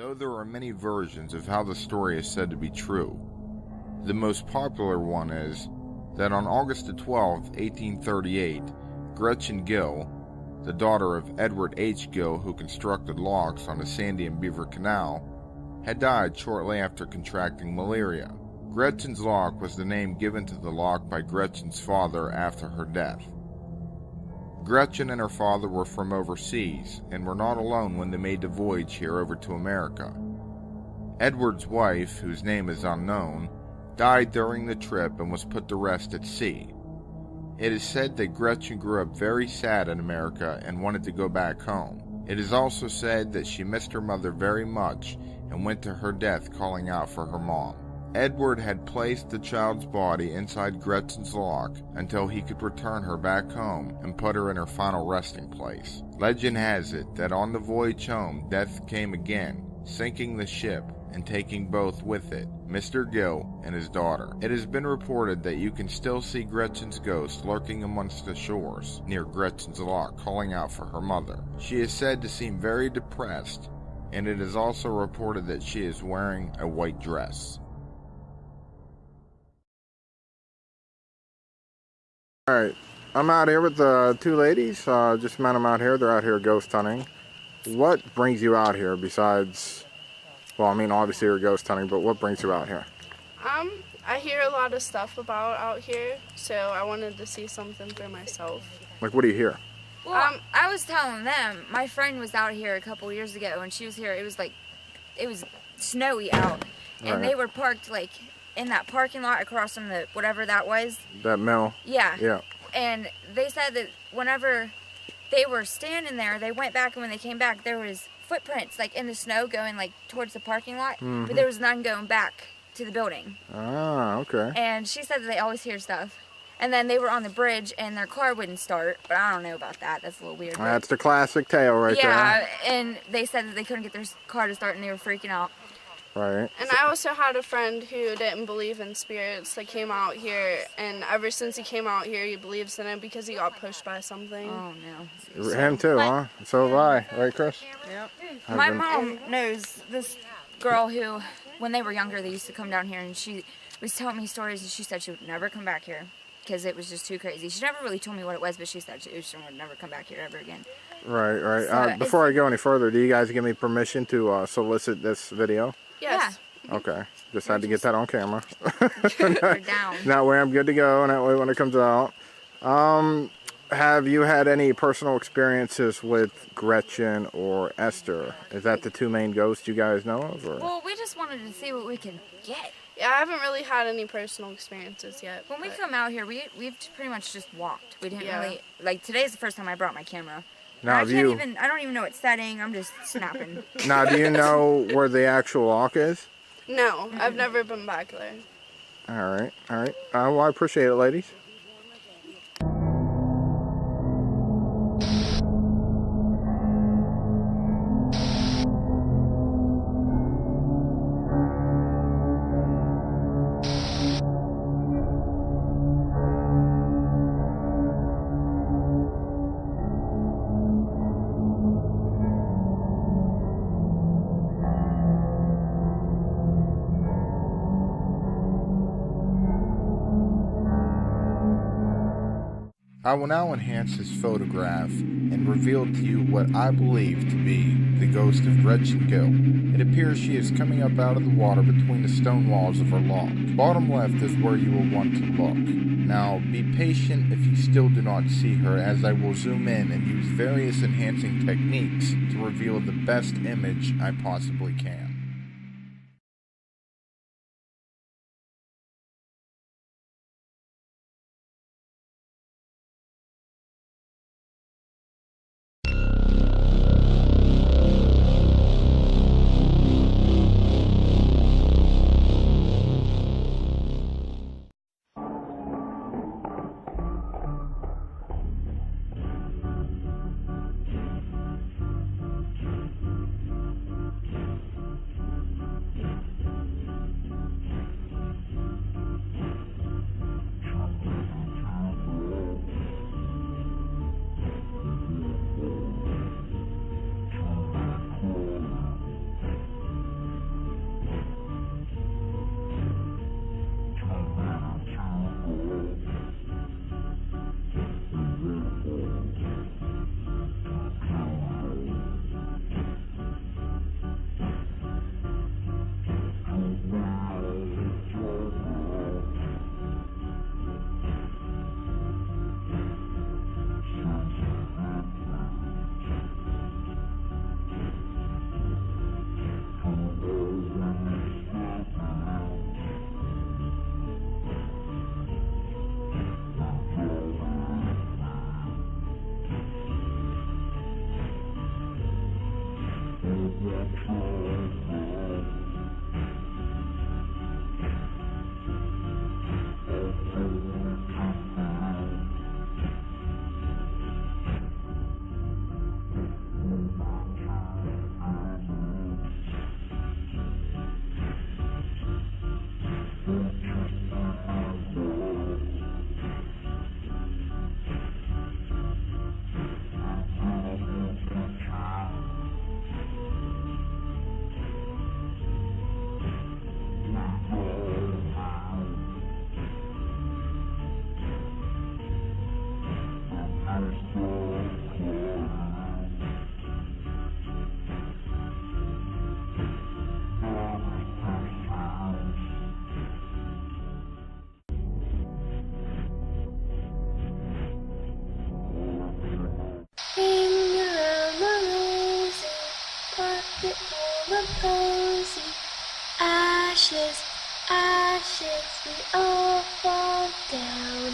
Though there are many versions of how the story is said to be true, the most popular one is that on August the 12th, 1838, Gretchen Gill, the daughter of Edward H. Gill, who constructed locks on the Sandy and Beaver Canal, had died shortly after contracting malaria. Gretchen's Lock was the name given to the lock by Gretchen's father after her death. Gretchen and her father were from overseas and were not alone when they made the voyage here over to America. Edward's wife, whose name is unknown, died during the trip and was put to rest at sea. It is said that Gretchen grew up very sad in America and wanted to go back home. It is also said that she missed her mother very much and went to her death calling out for her mom. Edward had placed the child's body inside Gretchen's lock until he could return her back home and put her in her final resting place. Legend has it that on the voyage home, death came again, sinking the ship and taking both with it, Mr. Gill and his daughter. It has been reported that you can still see Gretchen's ghost lurking amongst the shores near Gretchen's Lock calling out for her mother. She is said to seem very depressed, and it is also reported that she is wearing a white dress. Alright, I'm out here with the two ladies. Just met them out here. They're out here ghost hunting. What brings you out here besides, well, I mean, obviously you're ghost hunting, but what brings you out here? I hear a lot of stuff about out here, so I wanted to see something for myself. Like, what do you hear? Well, I was telling them, my friend was out here a couple years ago, and she was here, it was snowy out, and they were parked, like, in that parking lot across from the, whatever that was. That mill? Yeah. Yeah. And they said that whenever they were standing there, they went back, and when they came back, there was footprints, like, in the snow going, like, towards the parking lot, but there was none going back to the building. Ah, okay. And she said that they always hear stuff. And then they were on the bridge, and their car wouldn't start, but I don't know about that. That's a little weird. That's the classic tale right there. Yeah, and they said that they couldn't get their car to start, and they were freaking out. Right. And I also had a friend who didn't believe in spirits that came out here, and ever since he came out here, he believes in it because he got pushed by something. Oh, no. Him too, huh? So have I. Right, Chris? Yep. My mom knows this girl who, when they were younger, they used to come down here, and she was telling me stories, and she said she would never come back here because it was just too crazy. She never really told me what it was, but she said she would never come back here ever again. Right, right. So before I go any further, do you guys give me permission to solicit this video? Yes. Yeah. Okay. Just had to get that on camera. We're down. That way I'm good to go, and that way when it comes out. Have you had any personal experiences with Gretchen or Esther? Is that the two main ghosts you guys know of? Or? Well, we just wanted to see what we could get. Yeah, I haven't really had any personal experiences yet. When we come out here, we've pretty much just walked. We didn't really, like, today's the first time I brought my camera. Now, I don't even know what setting, I'm just snapping. Now, do you know where the actual lock is? No, I've never been back there. All right, all right. Well, I appreciate it, ladies. I will now enhance this photograph and reveal to you what I believe to be the ghost of Gretchen Gill. It appears she is coming up out of the water between the stone walls of her lock. Bottom left is where you will want to look. Now, be patient if you still do not see her, as I will zoom in and use various enhancing techniques to reveal the best image I possibly can. ashes, we all fall down.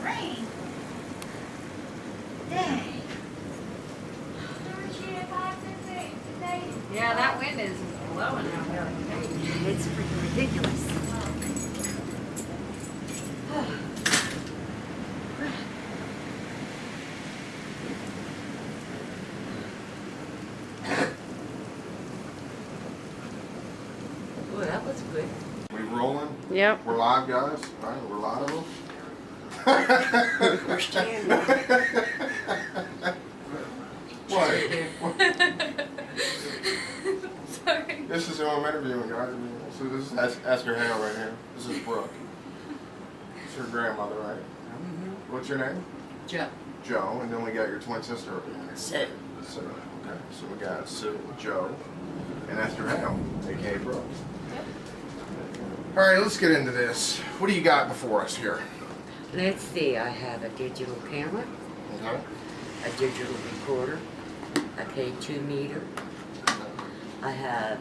Rain. Dang. Yeah, that wind is blowing out there. It's freaking ridiculous. Boy, that was good. We rolling? Yep. We're live, guys. All right, we're live. We're standing. What? Sorry. This is who I'm interviewing, guys. So this is ask her Hale right here. This is Brooke. It's your grandmother, right? Mm-hmm. What's your name? Joe. Joe, and then we got your twin sister over here. Sue. Sue. Okay, so we got Sue, Joe, and Esther Hale, aka Brooke. All right, let's get into this. What do you got before us here? Let's see, I have a digital camera, Okay. a digital recorder, a K2 meter. I have,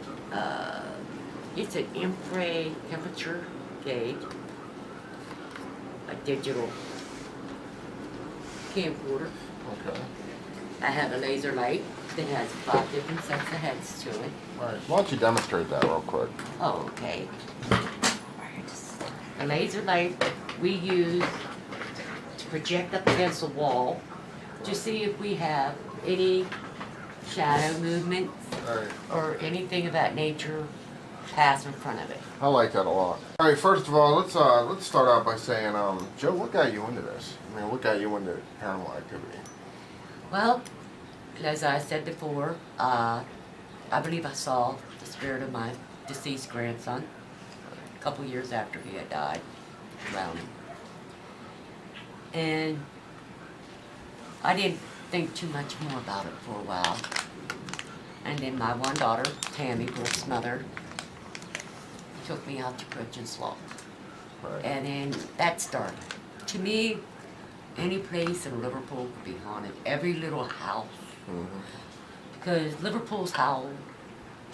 it's an infrared temperature gauge, a digital camcorder. Okay. I have a laser light that has 5 different sets of heads to it. All right. Why don't you demonstrate that real quick? Oh, okay. A laser light we use to project up against the wall to see if we have any shadow movements All right. or anything of that nature pass in front of it. I like that a lot. All right. First of all, let's start out by saying, Joe, what got you into this? I mean, what got you into paranormal activity? Well, as I said before, I believe I saw the spirit of my deceased grandson a couple years after he had died, drowning. And I didn't think too much more about it for a while. And then my one daughter, Tammy, Brooke's mother, took me out to Gretchen's Lock. Right. And then that started. To me, any place in Liverpool could be haunted. Every little house. Mm-hmm. Because Liverpool's how old?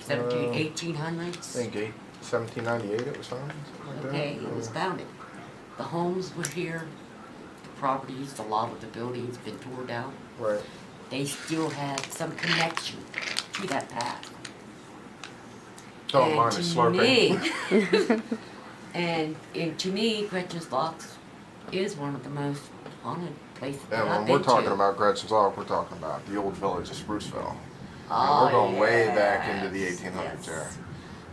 1800s? I think 1798 it was founded. Something like Okay, that. it was founded. The homes were here, the properties, a lot of the buildings been torn down. Right. They still had some connection to that past. Don't mind the slurping. To me, Gretchen's Locks is one of the most haunted places that And I've when been we're talking to. about Gretchen's Lock, we're talking about the old village of Spruceville. Oh, We're going way yes, back into the 1800s yes. there.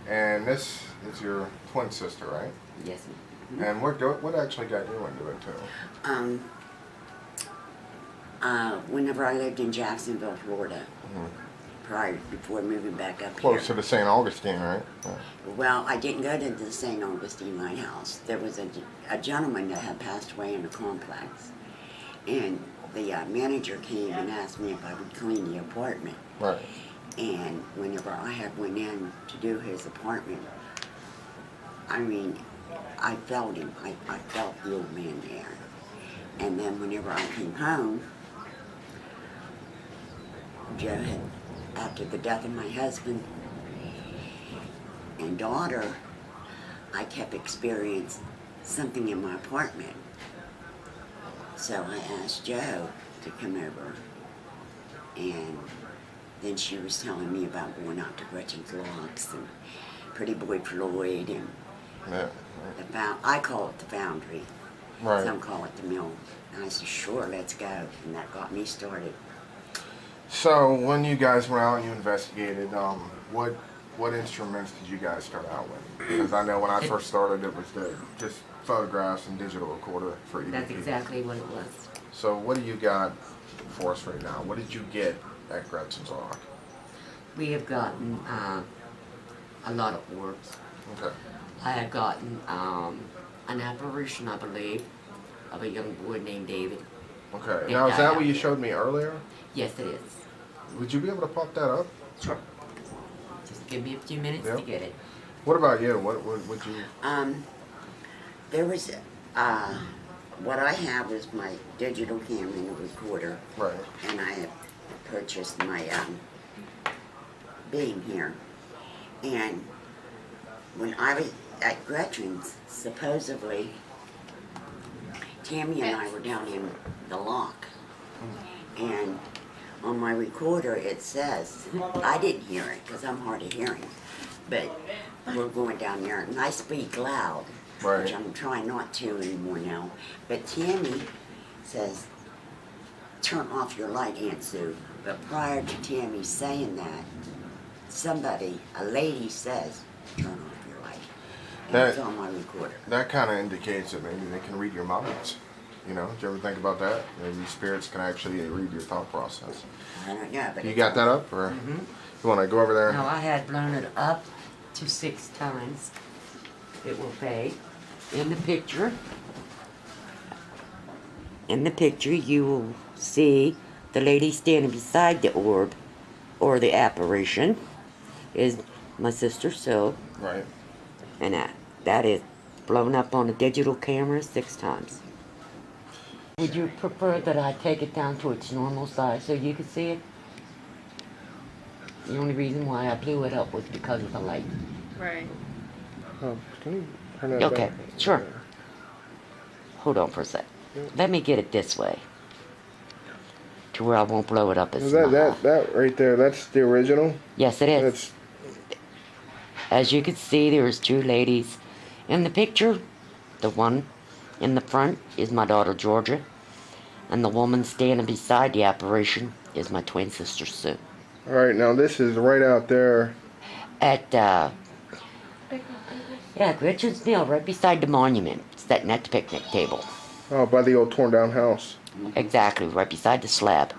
And this is your twin sister, right? Yes. And what actually got you into it too? Whenever I lived in Jacksonville, Florida, before moving back up Close to here. the St. Augustine, right? Yeah. Well, I didn't go to the St. Augustine Lighthouse. There was a gentleman that had passed away in the complex, and the manager came and asked me if I would clean the apartment. Right. And whenever I had went in to do his apartment, I mean, I felt him. I felt the old man there. And then whenever I came home, Joe had, after the death of my husband and daughter, I kept experiencing something in my apartment. So I asked Joe to come over, and then she was telling me about going out to Gretchen's Locks and Pretty Boy Floyd and Yeah. I call it the Foundry. Right. Some call it the Mill. And I said, sure, let's go. And that got me started. So when you guys went out and you investigated, what instruments did you guys start out with? Because I know when I first started, it was just photographs and digital recorder for EVP. That's exactly what it was. So what do you got for us right now? What did you get at Gretchen's Lock? We have gotten a lot of orbs. Okay. I had gotten an apparition, I believe, of a young boy named David. Okay. They Now, is died that out what you there. showed me earlier? Yes, it is. Would you be able to pop that up? Sure. Just give me a few minutes Yep. to get it. What about you? What would you? There was, what I have is my digital camera and a recorder, Right. and I have purchased my being here. And when I was at Gretchen's, supposedly, Tammy and I were down in the lock. And on my recorder it says, I didn't hear it because I'm hard of hearing, but we're going down there and I speak loud, Right. which I'm trying not to anymore now. But Tammy says, turn off your light, Aunt Sue. But prior to Tammy saying that, a lady says, turn off your light. And That- it's on my recorder. That kind of indicates that maybe they can read your minds. You know, did you ever think about that? Maybe spirits can actually read your thought process. I don't know, but You it's got on- that up, or you want to go over there? No, I had blown it up to 6 times. It will fade. In the picture, you will see the lady standing beside the orb, or the apparition, is my sister Sue, Right. and that is blown up on a digital camera 6 times. Would you prefer that I take it down to its normal size so you can see it? The only reason why I blew it up was because of the light. Right. Oh, can you turn that Okay, back? sure. Hold on for a sec. Let me get it this way, to where I won't blow it up as Is much. that right there? That's the original. Yes, it is. That's As you can see, there's 2 ladies in the picture. The one in the front is my daughter Georgia, and the woman standing beside the apparition is my twin sister Sue. all right. Now this is right out there. At Gretchen's Mill, right beside the monument, sitting at the picnic table. Oh, by the old torn down house. Exactly, right beside the slab.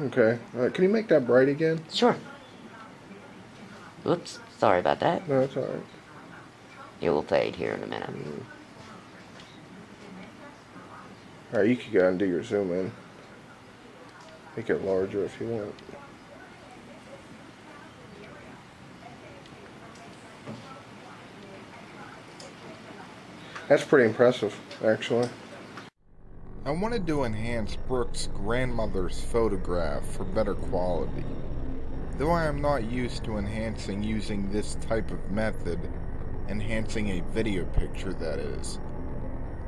Okay. Can you make that bright again? Sure. Oops, sorry about that. No, it's all right. It will fade here in a minute. All right, you can go and do your zoom in. Make it larger if you want. That's pretty impressive, actually. I wanted to enhance Brooke's grandmother's photograph for better quality. Though I am not used to enhancing using this type of method, enhancing a video picture that is.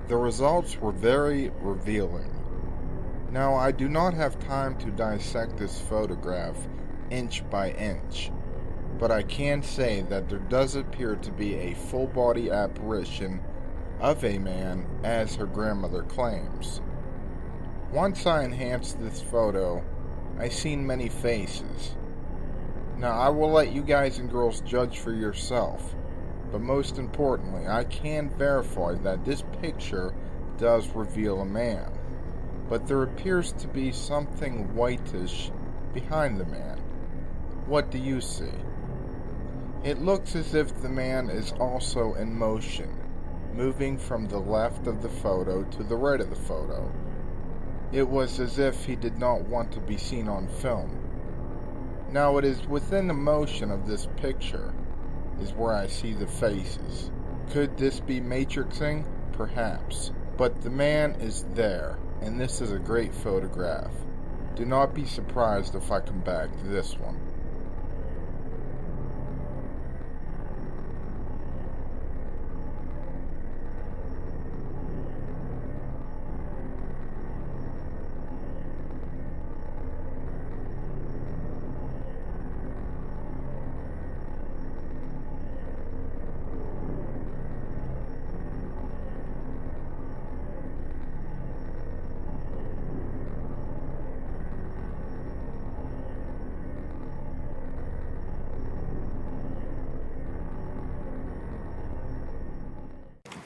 The results were very revealing. Now, I do not have time to dissect this photograph inch by inch, but I can say that there does appear to be a full body apparition of a man, as her grandmother claims. Once I enhanced this photo, I seen many faces. Now, I will let you guys and girls judge for yourself, but most importantly, I can verify that this picture does reveal a man, but there appears to be something whitish behind the man. What do you see? It looks as if the man is also in motion, moving from the left of the photo to the right of the photo. It was as if he did not want to be seen on film. Now, it is within the motion of this picture is where I see the faces. Could this be matrixing? Perhaps. But the man is there, and this is a great photograph. Do not be surprised if I come back to this one.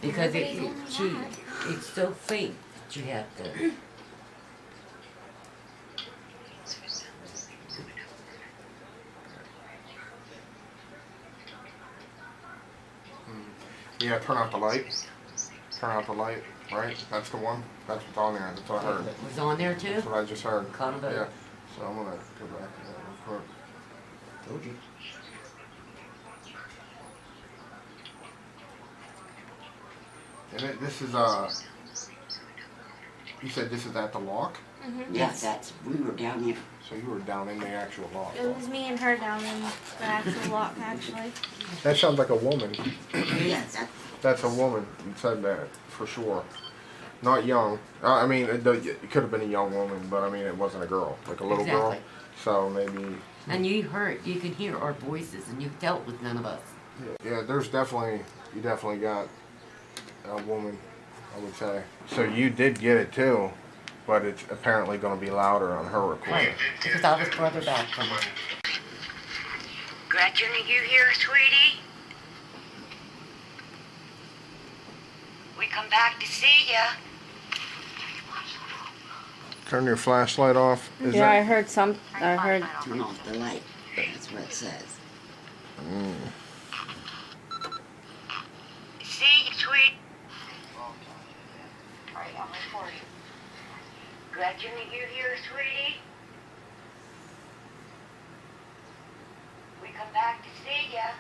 Because it's so faint that you have to. Yeah, turn out the light. Turn out the light, right? That's the one. That's what's on there. That's what I heard. It was on there too? That's what I just heard. Caught a boat. Yeah. So I'm gonna go back to that real quick. Told you. And this is you said this is at the lock? Yes, we were down here. So you were down in the actual lock. It was me and her down in the actual lock, actually. That sounds like a woman. Yes, That's a woman. You said that for sure. Not young. I mean, it could have been a young woman, but I mean, it wasn't a girl, like a little girl. Exactly. So maybe. And you can hear our voices, and you could tell it was none of us. Yeah, you definitely got a woman, I would say. So you did get it too, but it's apparently going to be louder on her recording. Right. Because I was further back from her. Gretchen, are you here, sweetie? We come back to see ya. Turn your flashlight off. Is I that? heard Turn off the light. That's what it says. See you, sweet. Alright, I'm recording. Gretchen, are you here, sweetie? We come back to see ya.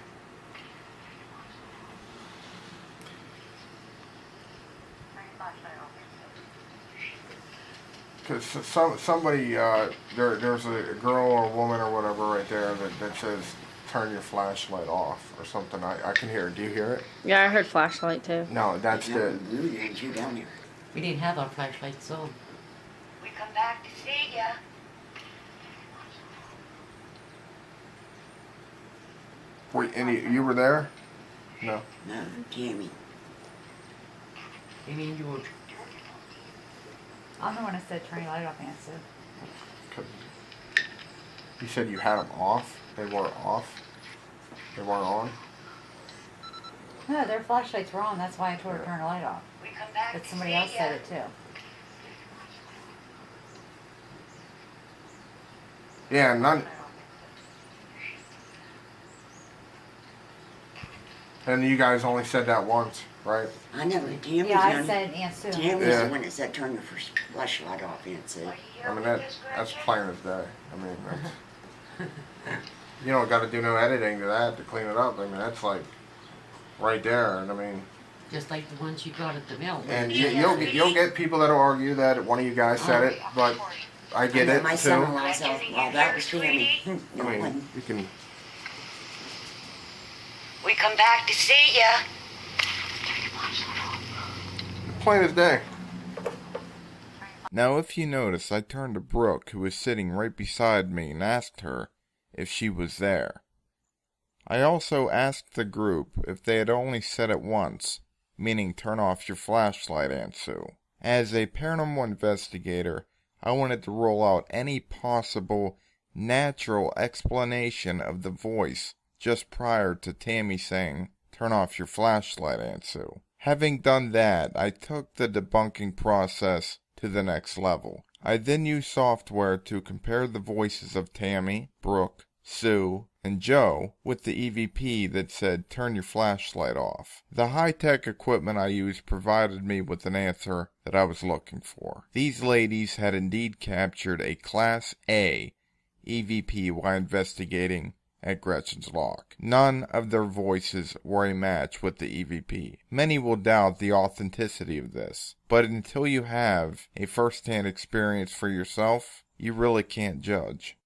Because somebody, there's a girl or a woman or whatever right there that says, turn your flashlight off or something. I can hear it. Do you hear it? Yeah, I heard flashlight too. No, that's the. Ain't you down here? We didn't have our flashlights on. We come back to see ya. Wait, and you were there? No. No, Tammy. You mean George? I'm the one that said turn your light off, answer. You said you had them off? They weren't off? They weren't on? No, their flashlights were on. That's why I told her to turn the light off. We come back But to somebody see else ya. said it too. Yeah, none. And you guys only said that once, right? I know, Tammy's Yeah, I on- said Aunt Sue. Tammy's Yeah. the one that said turn your first flashlight off, Aunt Sue. I mean, that's plain as day. I mean, that's, you don't got to do no editing to that to clean it up. I mean, that's like right there. And I mean, Just like the ones you got at the mill. and you'll get people that'll argue that one of you guys said it, but I get know it my too. son-in-law said, well, that was Tammy. I No mean, one. you can. We come back to see ya. Plain as day. Now, if you notice, I turned to Brooke, who was sitting right beside me, and asked her if she was there. I also asked the group if they had only said it once, meaning turn off your flashlight, Aunt Sue. As a paranormal investigator, I wanted to rule out any possible natural explanation of the voice just prior to Tammy saying, turn off your flashlight, Aunt Sue. Having done that, I took the debunking process to the next level. I then used software to compare the voices of Tammy, Brooke, Sue, and Joe with the EVP that said, turn your flashlight off. The high-tech equipment I used provided me with an answer that I was looking for. These ladies had indeed captured a Class A EVP while investigating at Gretchen's lock. None of their voices were a match with the EVP. Many will doubt the authenticity of this, but until you have a first-hand experience for yourself, you really can't judge.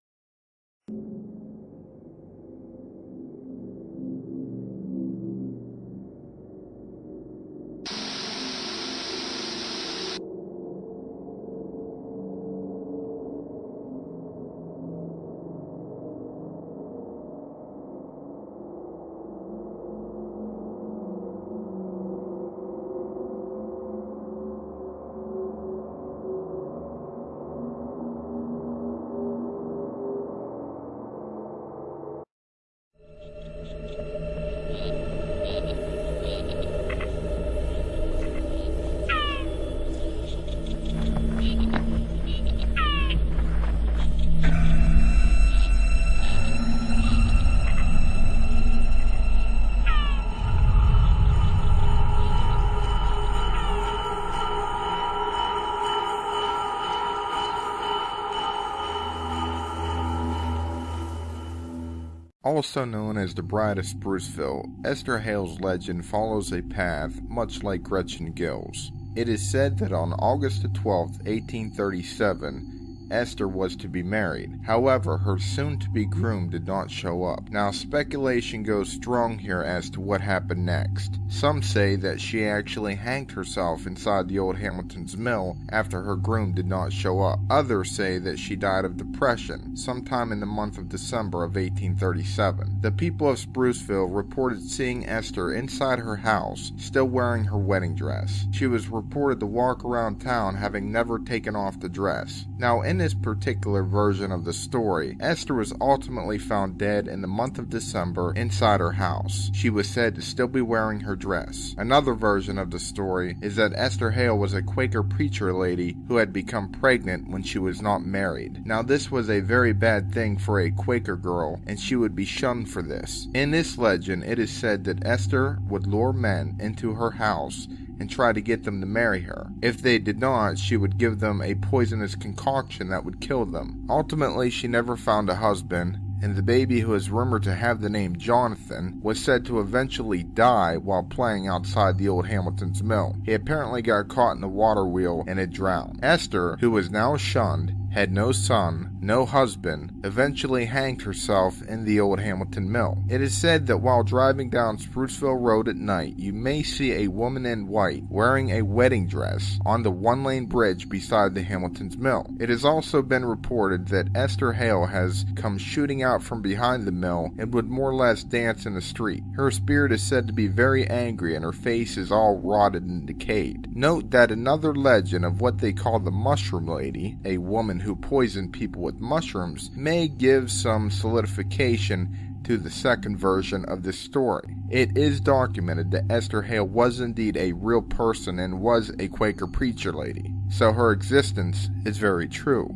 Also known as the Bride of Spruceville, Esther Hale's legend follows a path much like Gretchen Gill's. It is said that on August 12, 1837, Esther was to be married. However, her soon-to-be groom did not show up. Now, speculation goes strong here as to what happened next. Some say that she actually hanged herself inside the old Hamilton's mill after her groom did not show up. Others say that she died of depression sometime in the month of December of 1837. The people of Spruceville reported seeing Esther inside her house, still wearing her wedding dress. She was reported to walk around town having never taken off the dress. Now, in this particular version of the story, Esther was ultimately found dead in the month of December inside her house. She was said to still be wearing her dress. Another version of the story is that Esther Hale was a Quaker preacher lady who had become pregnant when she was not married. Now, this was a very bad thing for a Quaker girl, and she would be shunned for this. In this legend, it is said that Esther would lure men into her house and try to get them to marry her. If they did not, she would give them a poisonous concoction that would kill them. Ultimately, she never found a husband, and the baby, who is rumored to have the name Jonathan, was said to eventually die while playing outside the old Hamilton's mill. He apparently got caught in the water wheel and had drowned. Esther, who was now shunned, had no son, no husband, eventually hanged herself in the old Hamilton mill. It is said that while driving down Spruceville Road at night, you may see a woman in white wearing a wedding dress on the one-lane bridge beside the Hamilton's mill. It has also been reported that Esther Hale has come shooting out from behind the mill and would more or less dance in the street. Her spirit is said to be very angry and her face is all rotted and decayed. Note that another legend of what they call the Mushroom Lady, a woman who poisoned people with mushrooms, may give some solidification to the second version of this story. It is documented that Esther Hale was indeed a real person and was a Quaker preacher lady, so her existence is very true.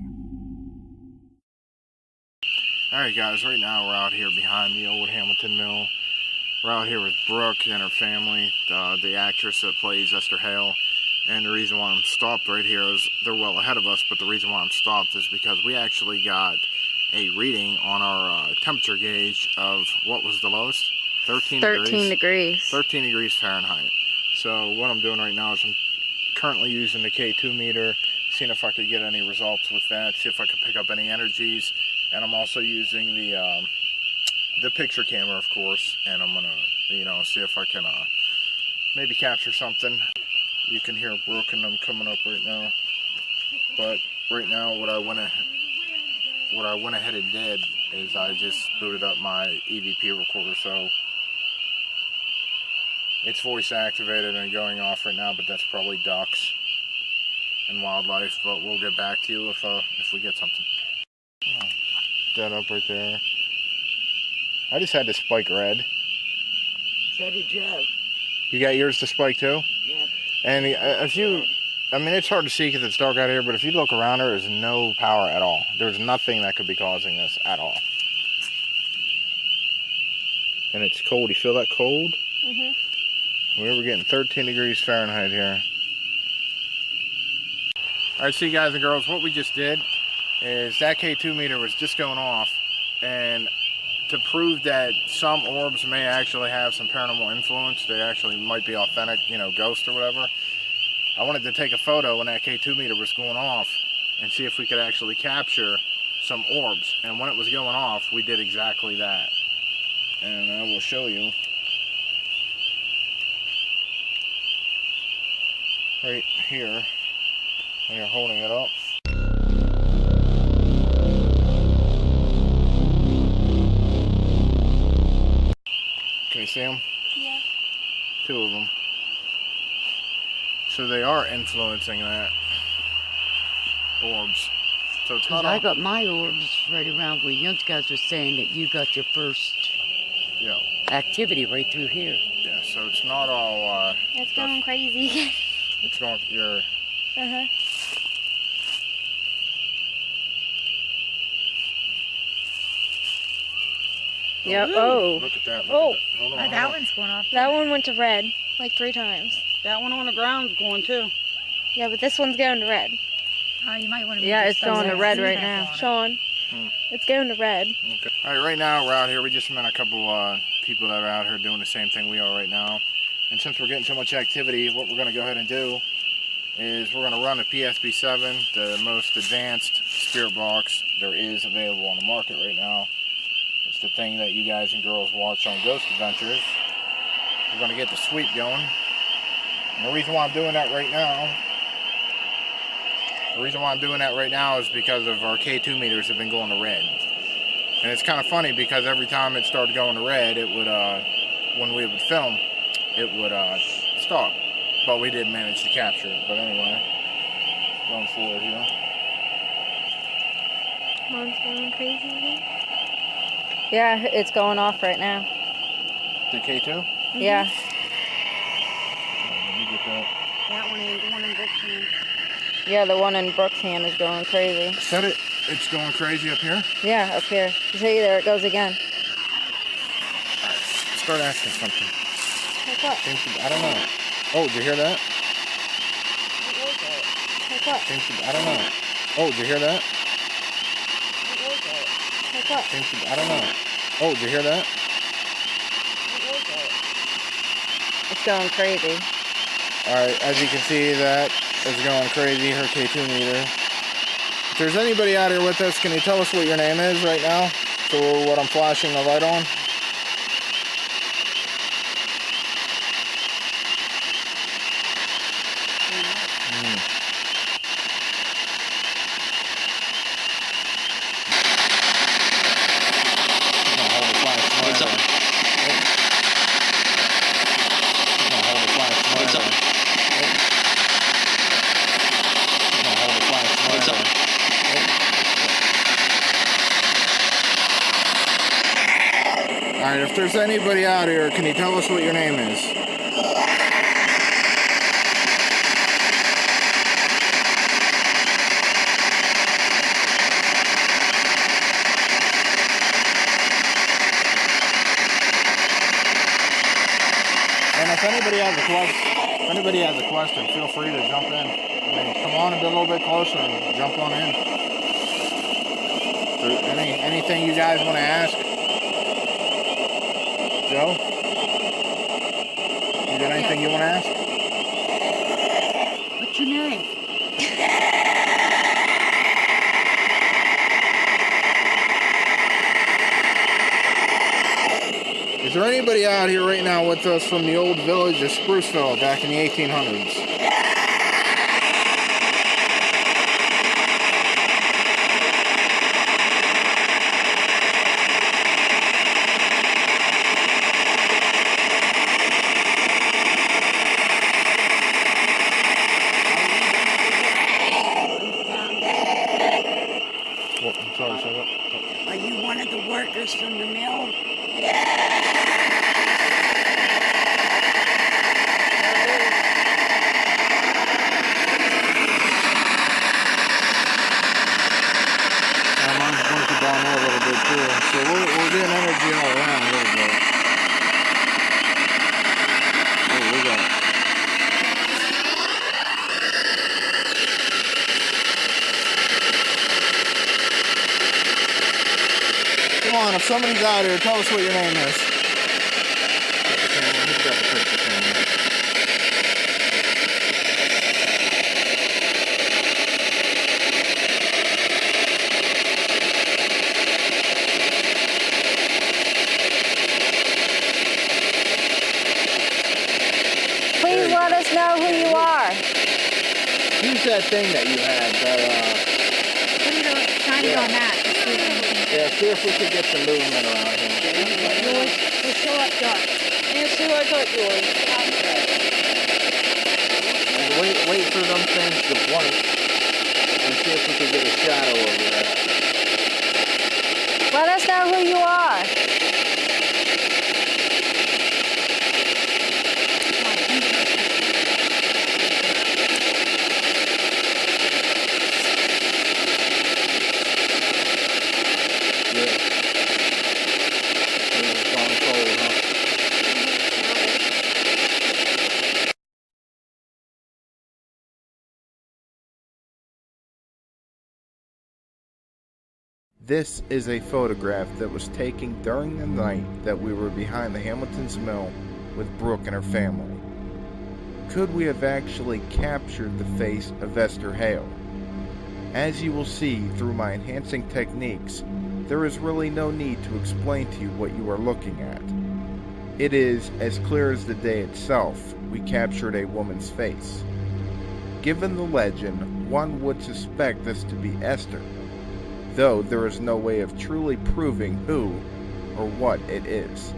Alright guys, right now we're out here behind the old Hamilton mill. We're out here with Brooke and her family, the actress that plays Esther Hale. And the reason why I'm stopped right here is they're well ahead of us, but the reason why I'm stopped is because we actually got a reading on our temperature gauge of, what was the lowest? 13 degrees. 13 degrees Fahrenheit. So what I'm doing right now is I'm currently using the K2 meter, seeing if I could get any results with that, see if I could pick up any energies. And I'm also using the picture camera, of course, and I'm gonna, see if I can maybe capture something. You can hear Brooke and them coming up right now. But right now, what I went ahead and did is I just booted up my EVP recorder, so it's voice activated and going off right now. But that's probably ducks and wildlife. But we'll get back to you if we get something. Oh, dead up right there. I just had to spike red. So did Joe. You got yours to spike too? Yeah. And if you, it's hard to see because it's dark out here, but if you look around, there is no power at all. There's nothing that could be causing this at all. And it's cold. You feel that cold? Mm-hmm. We're getting 13 degrees Fahrenheit here. Alright, so you guys and girls, what we just did is that K2 meter was just going off, and to prove that some orbs may actually have some paranormal influence, they actually might be authentic, ghosts or whatever, I wanted to take a photo when that K2 meter was going off and see if we could actually capture some orbs. And when it was going off, we did exactly that. And I will show you. Right here, when you're holding it up. Can you see them? Yeah. Two of them. So they are influencing that. Orbs. So it's not I got my orbs right around where you guys were saying that you got your first activity right through here. Yeah, so it's not all... It's going crazy. It's not your... Uh-huh. Yep. Oh. Look at that. Oh. At that. Hold on, That one's going off. That one went to red like 3 times. That one on the ground's going too. Yeah, but this one's going to red. Oh, you might want to. Yeah, it's going to red right now. Sean. It's going to red. Okay. All right, right now we're out here. We just met a couple people that are out here doing the same thing we are right now. And since we're getting so much activity, what we're going to go ahead and do is we're going to run a PSP-7, the most advanced spirit box there is available on the market right now. It's the thing that you guys and girls watch on Ghost Adventures. We're going to get the sweep going. And the reason why I'm doing that right now is because of our K2 meters have been going to red. And it's kind of funny because every time it started going to red, it would, when we would film, it would stop. But we did manage to capture it. But anyway, going forward here. Mom's going crazy again? Yeah, it's going off right now. The K2? Mm-hmm. Yeah. Let me get that. That one is the one in Brooks' hand. Yeah, the one in Brooks' hand is going crazy. Said it. It's going crazy up here? Yeah, up here. See, there it goes again. Alright, start asking something. Like what? I don't know. Oh, did you hear that? Like what? I don't know. Oh, did you hear that? Like what? I don't know. Oh, did you hear that? It's going crazy. Alright, as you can see, that is going crazy, her K2 meter. If there's anybody out here with us, can you tell us what your name is right now? So what I'm flashing the light on? What's up? What's up? What's up? Alright, if there's anybody out here, can you tell us what your name is? And if anybody has a question, feel free to jump in. I mean, come on and be a little bit closer and jump on in. Anything you guys want to ask? Joe? You got anything you want to ask? What's your name? Is there anybody out here right now with us from the old village of Spruceville back in the 1800s? Well, I'm sorry, say what? Are you one of the workers from the mill? Mine's blinking down there a little bit too, so we're getting energy all around a little bit. Oh, we got. Come on, if somebody's out here, tell us what your name is. He's got the picture camera. Please let us know who you are. Use that thing that you had, Shine it on that. yeah, see if we could get some movement around here. Yours was so up dark. Yeah, see what I thought yours. And wait for them things to blink and see if we can get a shadow over there. Let us know who you are. This is a photograph that was taken during the night that we were behind the Hamilton's Mill with Brooke and her family. Could we have actually captured the face of Esther Hale? As you will see through my enhancing techniques, there is really no need to explain to you what you are looking at. It is as clear as the day itself. We captured a woman's face. Given the legend, one would suspect this to be Esther, though there is no way of truly proving who or what it is.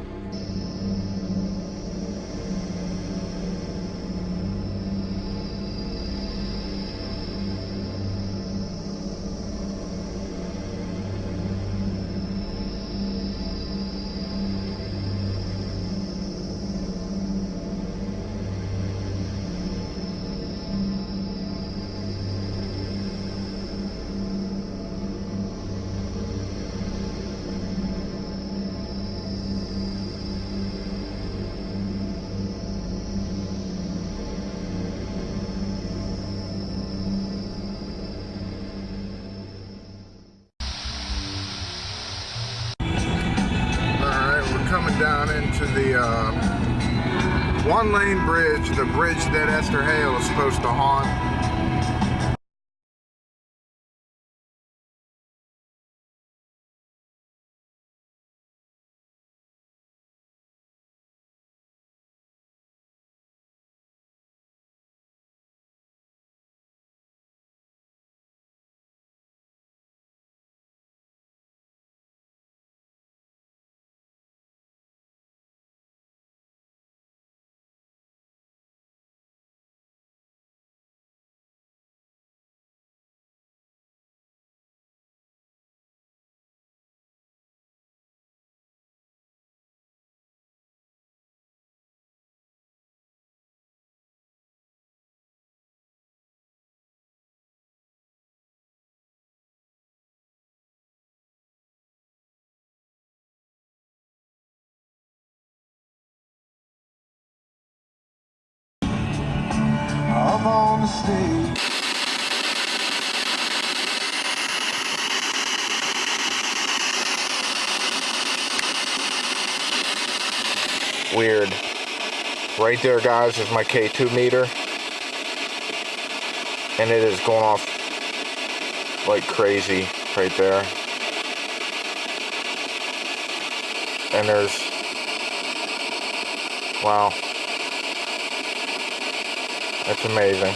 Coming down into the one-lane bridge, the bridge that Esther Hale is supposed to haunt. I'm on the stage. Weird. Right there, guys, is my K2 meter. And it is going off like crazy right there. And there's... wow. That's amazing.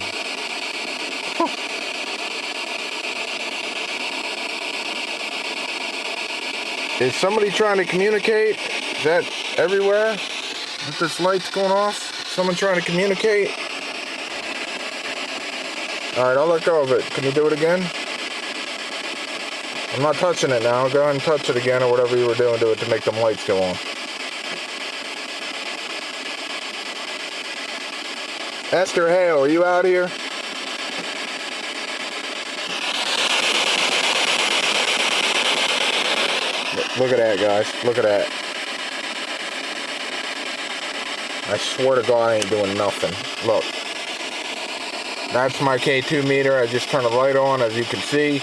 Is somebody trying to communicate? Is that everywhere? Is this light's going off? Someone trying to communicate? Alright, I'll let go of it. Can you do it again? I'm not touching it now. Go ahead and touch it again or whatever you were doing to it to make them lights go on. Esther Hale, are you out here? Look at that, guys. Look at that. I swear to God, I ain't doing nothing. Look. That's my K2 meter. I just turned the light on, as you can see.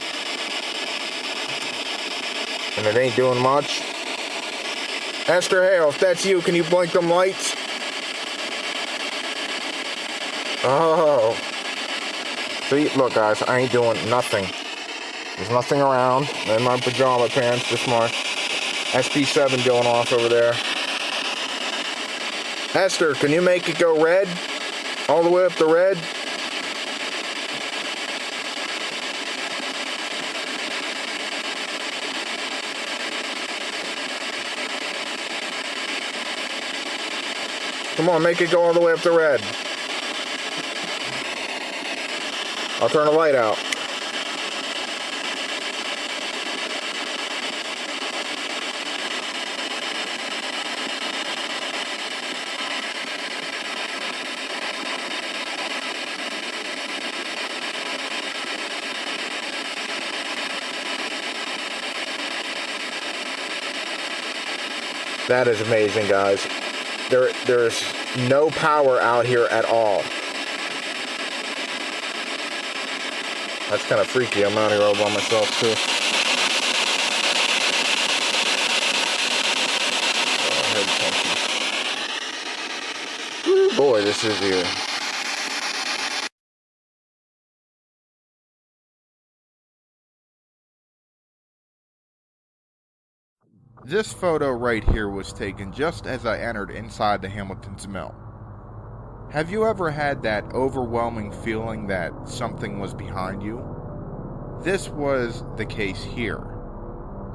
And it ain't doing much. Esther Hale, if that's you, can you blink them lights? Oh. See, look, guys, I ain't doing nothing. There's nothing around. In my pajama pants, just my SP7 going off over there. Esther, can you make it go red? All the way up to red? Come on, make it go all the way up to red. I'll turn the light out. That is amazing, guys. There's no power out here at all. That's kind of freaky. I'm out here all by myself, too. this is you. This photo right here was taken just as I entered inside the Hamilton's mill. Have you ever had that overwhelming feeling that something was behind you? This was the case here.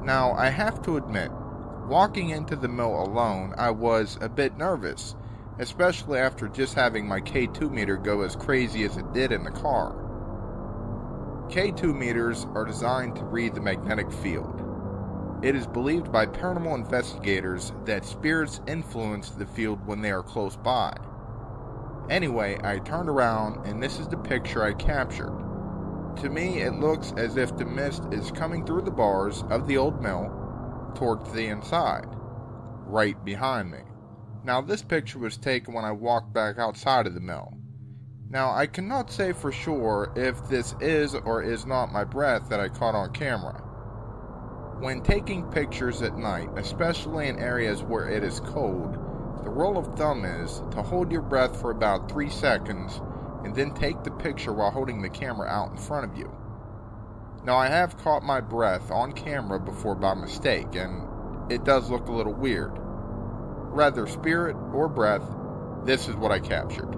Now, I have to admit, walking into the mill alone, I was a bit nervous, especially after just having my K2 meter go as crazy as it did in the car. K2 meters are designed to read the magnetic field. It is believed by paranormal investigators that spirits influence the field when they are close by. Anyway, I turned around and this is the picture I captured. To me, it looks as if the mist is coming through the bars of the old mill towards the inside, right behind me. Now, this picture was taken when I walked back outside of the mill. Now, I cannot say for sure if this is or is not my breath that I caught on camera. When taking pictures at night, especially in areas where it is cold, the rule of thumb is to hold your breath for about 3 seconds and then take the picture while holding the camera out in front of you. Now, I have caught my breath on camera before by mistake, and it does look a little weird. Rather spirit or breath, this is what I captured.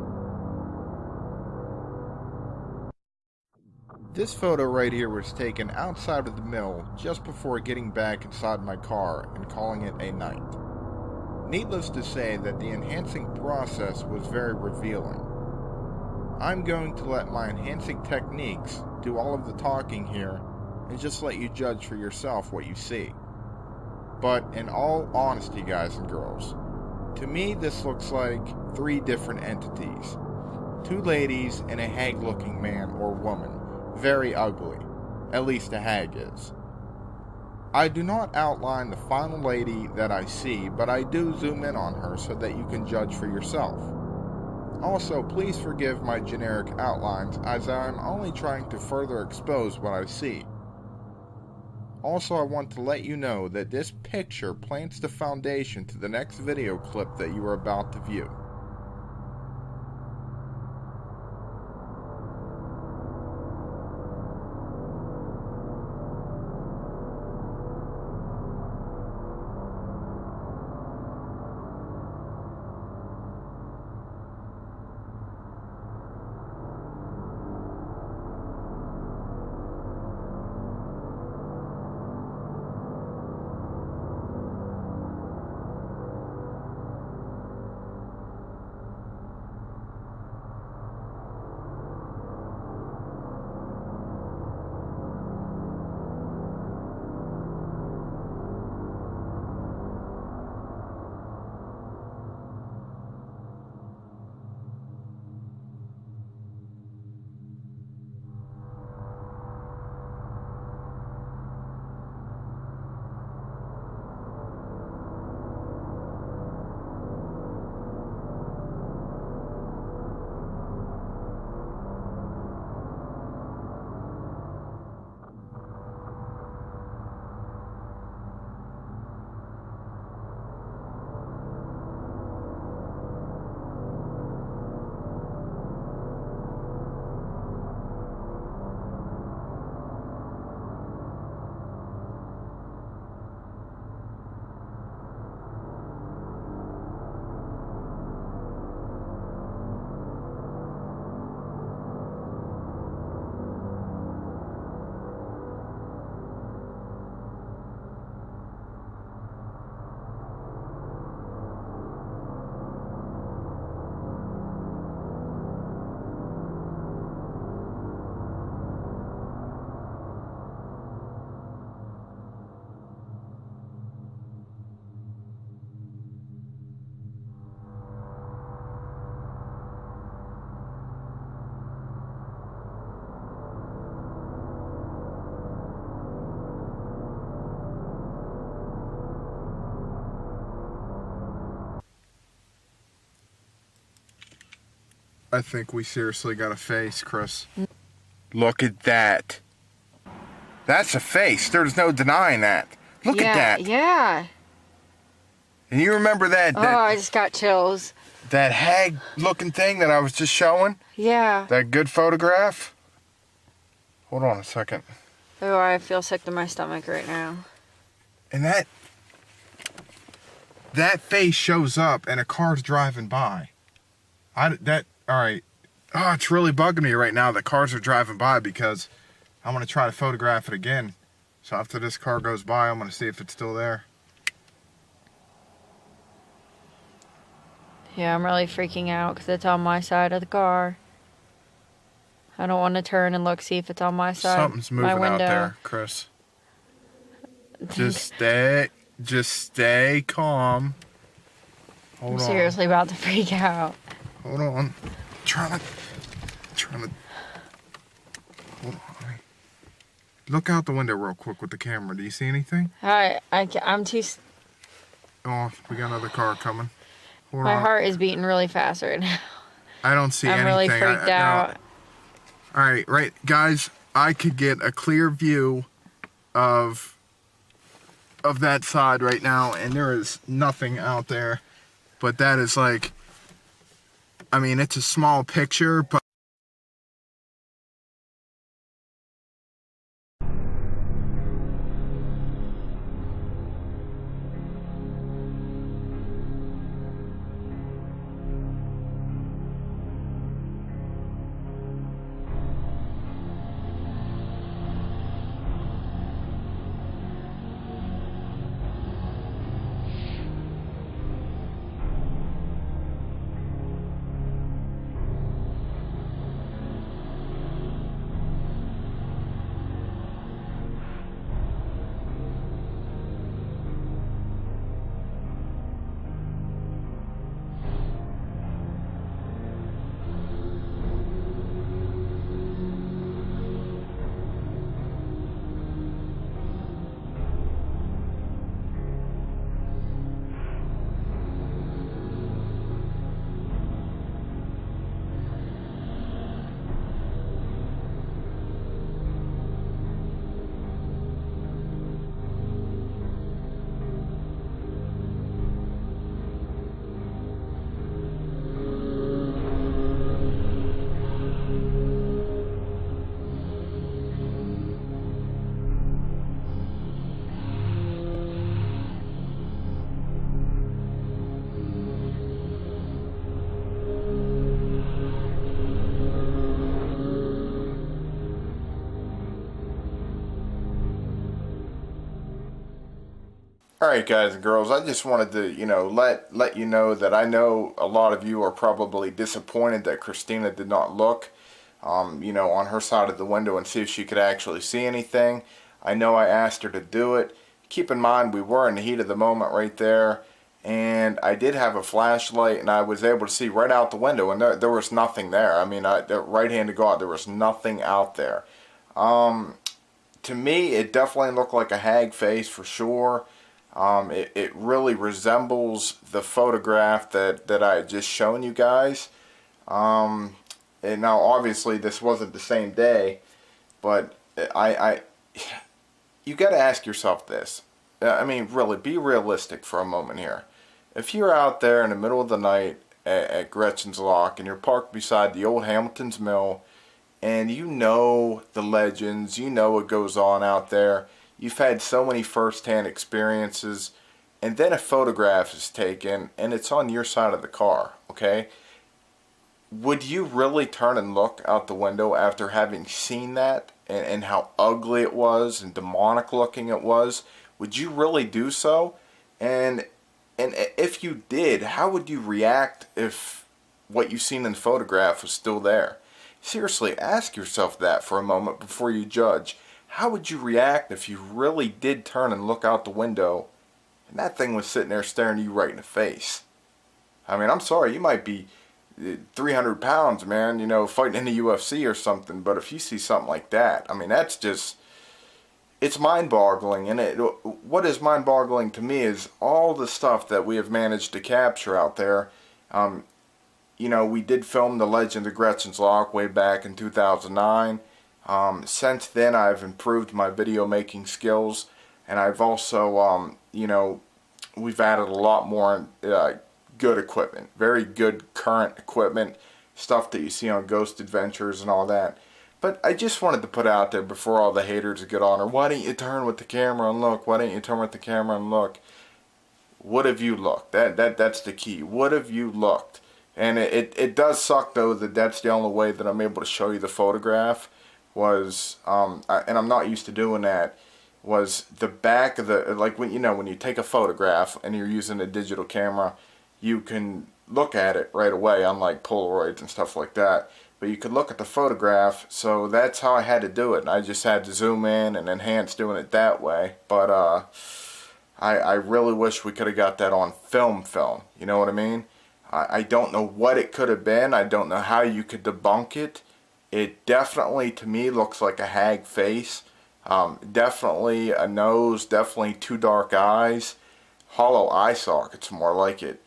This photo right here was taken outside of the mill just before getting back inside my car and calling it a night. Needless to say that the enhancing process was very revealing. I'm going to let my enhancing techniques do all of the talking here and just let you judge for yourself what you see. But in all honesty, guys and girls, to me this looks like 3 different entities. 2 ladies and a hag-looking man or woman. Very ugly. At least a hag is. I do not outline the final lady that I see, but I do zoom in on her so that you can judge for yourself. Also, please forgive my generic outlines as I am only trying to further expose what I see. Also, I want to let you know that this picture plants the foundation to the next video clip that you are about to view. I think we seriously got a face, Chris. Look at that. That's a face. There's no denying that. Look at that. Yeah. And you remember that? Oh, I just got chills. that hag looking thing that I was just showing? Yeah. That good photograph? Hold on a second. Oh, I feel sick to my stomach right now. And that face shows up and a car's driving by. Alright. Oh, it's really bugging me right now that cars are driving by because I'm going to try to photograph it again. So after this car goes by, I'm going to see if it's still there. Yeah, I'm really freaking out because it's on my side of the car. I don't want to turn and look, see if it's on my side. Something's moving my window. out there, Chris. Just stay calm. Hold I'm on. seriously about to freak out. Hold on. Trying to. Hold on. Look out the window real quick with the camera. Do you see anything? I'm too. Oh, we got another car coming. Hold My on. heart is beating really fast right now. I don't see anything. I'm really freaked out. All right, guys. I could get a clear view of that side right now, and there is nothing out there. But that is like, I mean, it's a small picture, but. Alright guys and girls, I just wanted to, let you know that I know a lot of you are probably disappointed that Christina did not look, on her side of the window and see if she could actually see anything. I know I asked her to do it. Keep in mind we were in the heat of the moment right there, and I did have a flashlight and I was able to see right out the window, and there was nothing there. I mean, right hand to God, there was nothing out there. To me, it definitely looked like a hag face for sure. It really resembles the photograph that I had just shown you guys. And now obviously this wasn't the same day, but you got to ask yourself this. I mean, really, be realistic for a moment here. If you're out there in the middle of the night at Gretchen's Lock and you're parked beside the old Hamilton's Mill, and you know the legends, you know what goes on out there, you've had so many first-hand experiences, and then a photograph is taken and it's on your side of the car, okay? Would you really turn and look out the window after having seen that and how ugly it was and demonic looking it was? Would you really do so? And if you did, how would you react if what you've seen in the photograph was still there? Seriously, ask yourself that for a moment before you judge. How would you react if you really did turn and look out the window and that thing was sitting there staring you right in the face? I mean, I'm sorry, you might be 300 pounds, man, fighting in the UFC or something, but if you see something like that, I mean, that's just, it's mind-boggling. And what is mind-boggling to me is all the stuff that we have managed to capture out there. We did film The Legend of Gretchen's Lock way back in 2009. Since then, I've improved my video making skills, and I've also, we've added a lot more good equipment, very good current equipment, stuff that you see on Ghost Adventures and all that. But I just wanted to put out there before all the haters get on her, why don't you turn with the camera and look? Why don't you turn with the camera and look? What have you looked? That's the key. What have you looked? And it does suck, though, that that's the only way that I'm able to show you the photograph was, and I'm not used to doing that, was the back of the, like when you take a photograph and you're using a digital camera, you can look at it right away, unlike Polaroids and stuff like that. But you could look at the photograph, so that's how I had to do it. And I just had to zoom in and enhance doing it that way. But I really wish we could have got that on film. You know what I mean? I don't know what it could have been. I don't know how you could debunk it. It definitely, to me, looks like a hag face. Definitely a nose, definitely two dark eyes. Hollow eye sockets, more like it.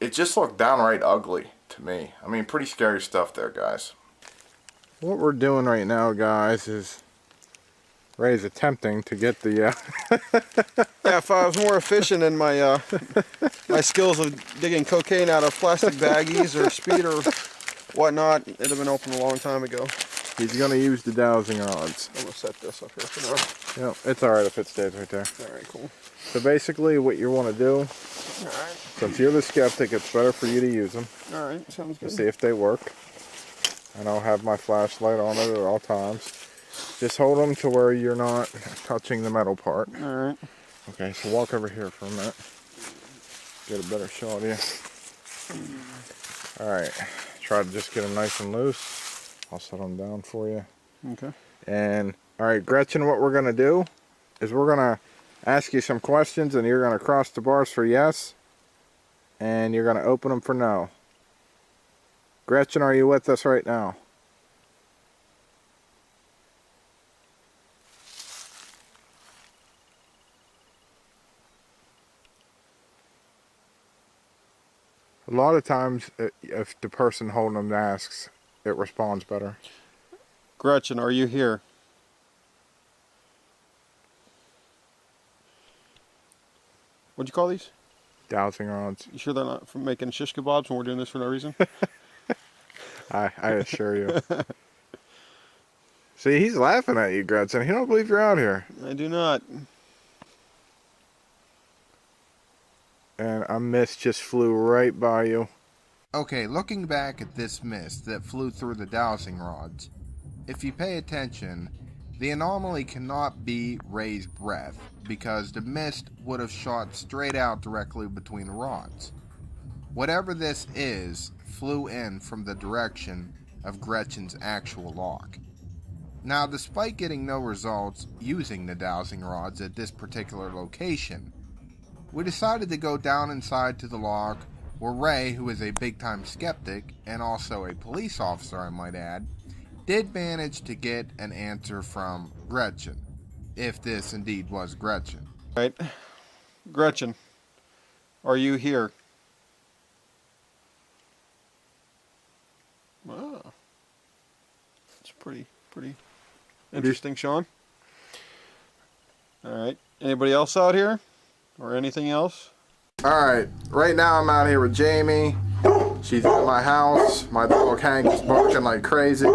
It just looked downright ugly to me. I mean, pretty scary stuff there, guys. What we're doing right now, guys, is Ray's attempting to get the... Yeah, if I was more efficient in my my skills of digging cocaine out of plastic baggies or speed or whatnot, it'd have been open a long time ago. He's going to use the dowsing rods. I'm going to set this up here for now. Yep, it's alright if it stays right there. Alright, cool. So basically what you want to do, since you're the skeptic, it's better for you to use them. Alright, sounds good. To see if they work. And I'll have my flashlight on it at all times. Just hold them to where you're not touching the metal part. Alright. Okay, so walk over here for a minute. Get a better shot of you. Alright, try to just get them nice and loose. I'll set them down for you. Okay. And, alright, Gretchen, what we're going to do is we're going to ask you some questions and you're going to cross the bars for yes. And you're going to open them for no. Gretchen, are you with us right now? A lot of times, if the person holding them asks, it responds better. Gretchen, are you here? What'd you call these? Dowsing rods. You sure they're not from making shish kebabs when we're doing this for no reason? I assure you. See, he's laughing at you, Gretchen. He don't believe you're out here. I do not. And a mist just flew right by you. Okay, looking back at this mist that flew through the dowsing rods, if you pay attention, the anomaly cannot be Ray's breath, because the mist would have shot straight out directly between the rods. Whatever this is, flew in from the direction of Gretchen's actual lock. Now, despite getting no results using the dowsing rods at this particular location, we decided to go down inside to the lock where Ray, who is a big-time skeptic and also a police officer, I might add, did manage to get an answer from Gretchen, if this indeed was Gretchen. Right. Gretchen, are you here? Wow. That's pretty interesting, Sean. Alright. Anybody else out here? Or anything else? Alright, right now I'm out here with Jamie. She's at my house. My dog Hank is barking like crazy.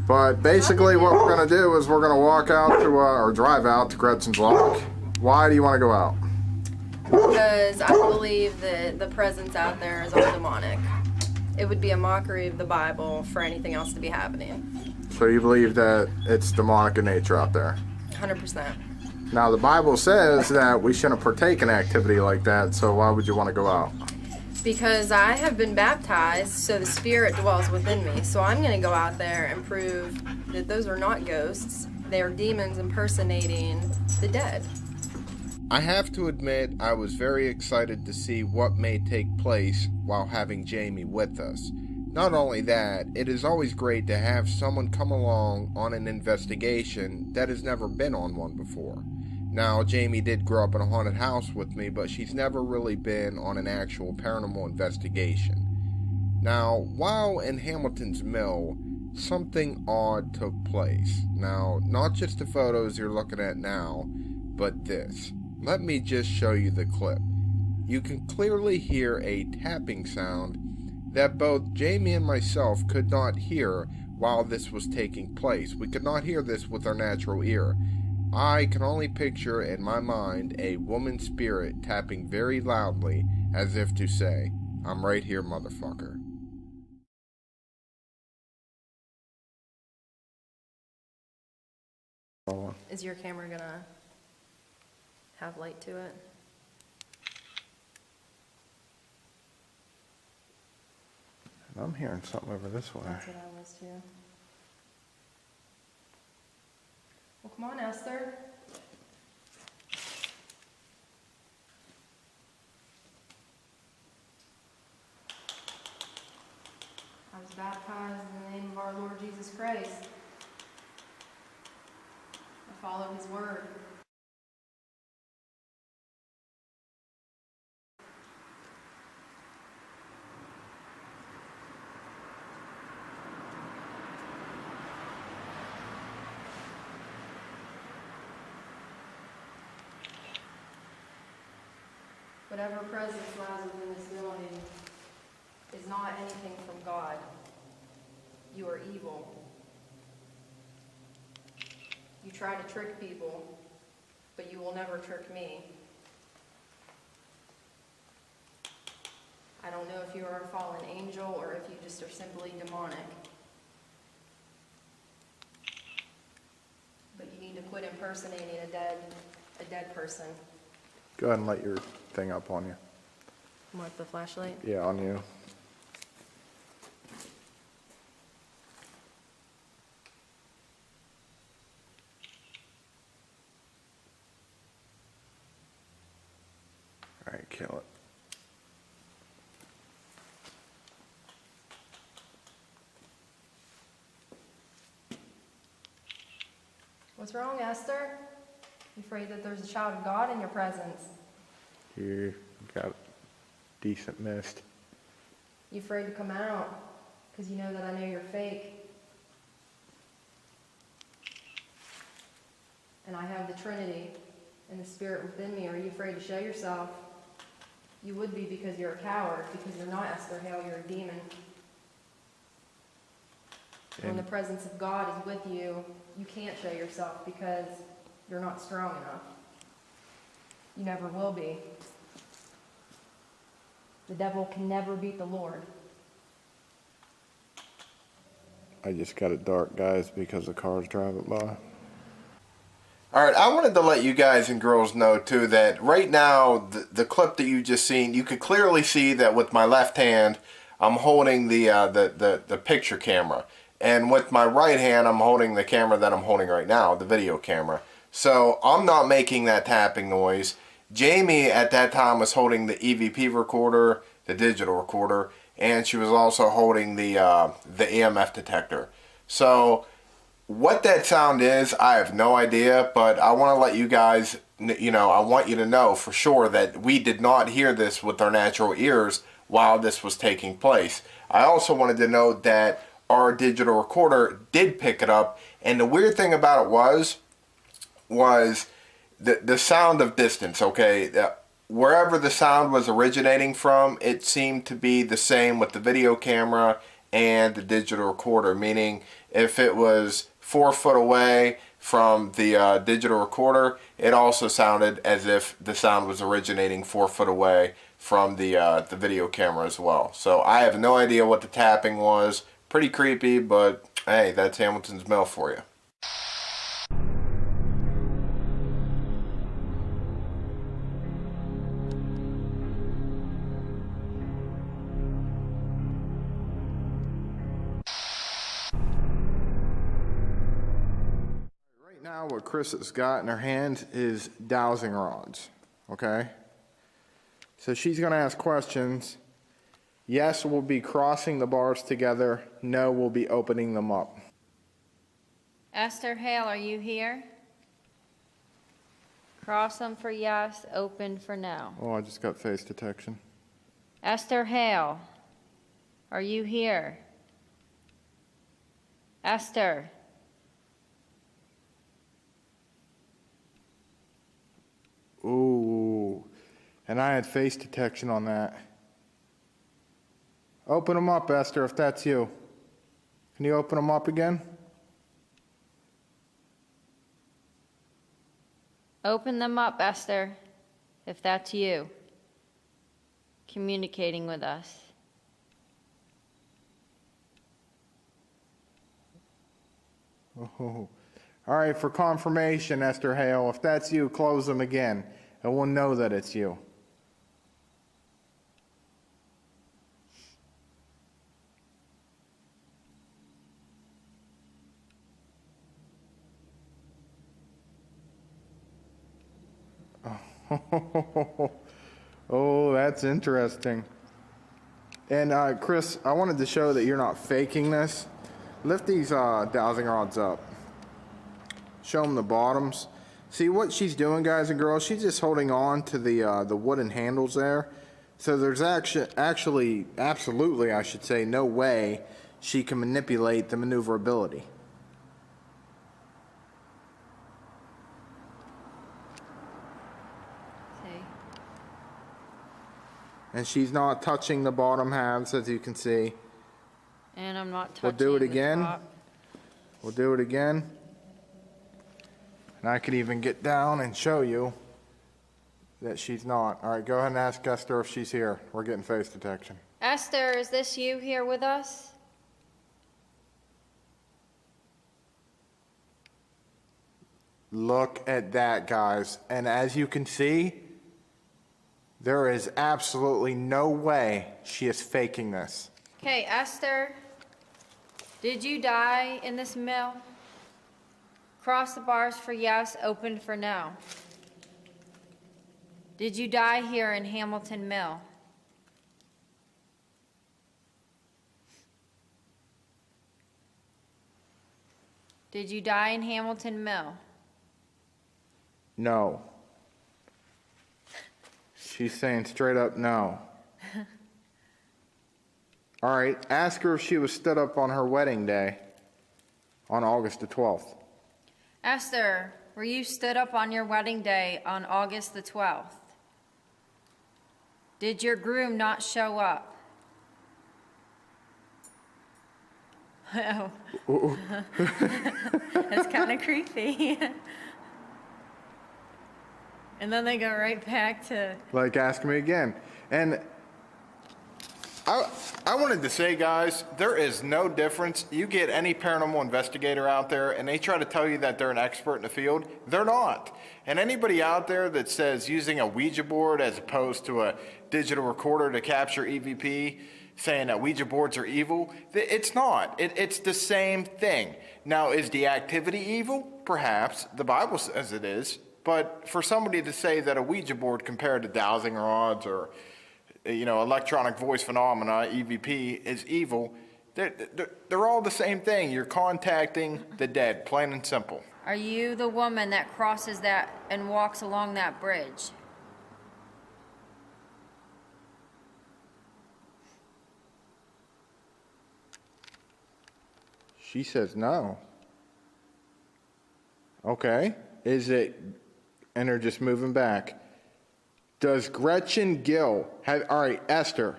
But basically what we're going to do is we're going to walk out to, or drive out to Gretchen's lock. Why do you want to go out? Because I believe that the presence out there is all demonic. It would be a mockery of the Bible for anything else to be happening. So you believe that it's demonic in nature out there? 100%. Now the Bible says that we shouldn't partake in activity like that, so why would you want to go out? Because I have been baptized, so the Spirit dwells within me. So I'm going to go out there and prove that those are not ghosts. They are demons impersonating the dead. I have to admit, I was very excited to see what may take place while having Jamie with us. Not only that, it is always great to have someone come along on an investigation that has never been on one before. Now, Jamie did grow up in a haunted house with me, but she's never really been on an actual paranormal investigation. Now, while in Hamilton's Mill, something odd took place. Now, not just the photos you're looking at now, but this. Let me just show you the clip. you can clearly hear a tapping sound that both Jamie and myself could not hear while this was taking place. We could not hear this with our natural ear. I can only picture in my mind a woman's spirit tapping very loudly as if to say, "I'm right here, motherfucker." Is your camera gonna have light to it? I'm hearing something over this way. That's what I was too. Well, come on, Esther. I was baptized in the name of our Lord Jesus Christ. I follow his word. Whatever presence lies within this building is not anything from God. You are evil. You try to trick people, but you will never trick me. I don't know if you are a fallen angel or if you just are simply demonic. But you need to quit impersonating a dead person. Go ahead and light your thing up on you. What, the flashlight? Yeah, on you. All right, kill it. What's wrong, Esther? You afraid that there's a child of God in your presence? You got decent mist. You afraid to come out because you know that I know you're fake. And I have the Trinity and the Spirit within me. Are you afraid to show yourself? You would be because you're a coward, because you're not Esther Hale, you're a demon. When the presence of God is with you, you can't show yourself because you're not strong enough. You never will be. The devil can never beat the Lord. I just got it dark, guys, because the car's driving by. Alright, I wanted to let you guys and girls know too that right now, the clip that you just seen, you could clearly see that with my left hand, I'm holding the picture camera. And with my right hand, I'm holding the camera that I'm holding right now, the video camera. So I'm not making that tapping noise. Jamie at that time was holding the EVP recorder, the digital recorder, and she was also holding the EMF detector. So what that sound is, I have no idea, but I want to let you guys, I want you to know for sure that we did not hear this with our natural ears while this was taking place. I also wanted to note that our digital recorder did pick it up, and the weird thing about it was the sound of distance, okay? Wherever the sound was originating from, it seemed to be the same with the video camera and the digital recorder, meaning if it was 4 foot away from the digital recorder, it also sounded as if the sound was originating 4 foot away from the video camera as well. So I have no idea what the tapping was. Pretty creepy, but hey, that's Hamilton's Mill for you. Right now, what Chris has got in her hand is dowsing rods, okay? So she's going to ask questions. Yes, we'll be crossing the bars together. No, we'll be opening them up. Esther Hale, are you here? Cross them for yes, open for no. Oh, I just got face detection. Esther Hale, are you here? Esther. Ooh. And I had face detection on that. Open them up, Esther, if that's you. Can you open them up again? Open them up, Esther, if that's you, communicating with us. Oh. All right, for confirmation, Esther Hale, if that's you, close them again, and we'll know that it's you. Oh, that's interesting. And Chris, I wanted to show that you're not faking this. Lift these dowsing rods up. Show them the bottoms. See what she's doing, guys and girls? She's just holding on to the wooden handles there. So there's actually, absolutely, I should say, no way she can manipulate the maneuverability. And she's not touching the bottom halves, as you can see. And I'm not touching We'll do it the again. top. We'll do it again. And I could even get down and show you that she's not. All right, go ahead and ask Esther if she's here. We're getting face detection. Esther, is this you here with us? Look at that, guys. And as you can see, there is absolutely no way she is faking this. Okay, Esther, did you die in this mill? Cross the bars for yes, open for no. Did you die here in Hamilton Mill? Did you die in Hamilton Mill? No. She's saying straight up no. All right, ask her if she was stood up on her wedding day on August the 12th. Esther, were you stood up on your wedding day on August the 12th? Did your groom not show up? Oh. That's kind of creepy. And then they go right back to... Like, ask me again. And I wanted to say, guys, there is no difference. You get any paranormal investigator out there, and they try to tell you that they're an expert in the field. They're not. And anybody out there that says using a Ouija board as opposed to a digital recorder to capture EVP, saying that Ouija boards are evil, it's not. It's the same thing. Now, is the activity evil? Perhaps. The Bible says it is. But for somebody to say that a Ouija board compared to dowsing rods or, electronic voice phenomena, EVP, is evil, they're all the same thing. You're contacting the dead, plain and simple. Are you the woman that crosses that and walks along that bridge? She says no. Okay. Is it... And they're just moving back. Does Gretchen Gill have... All right, Esther,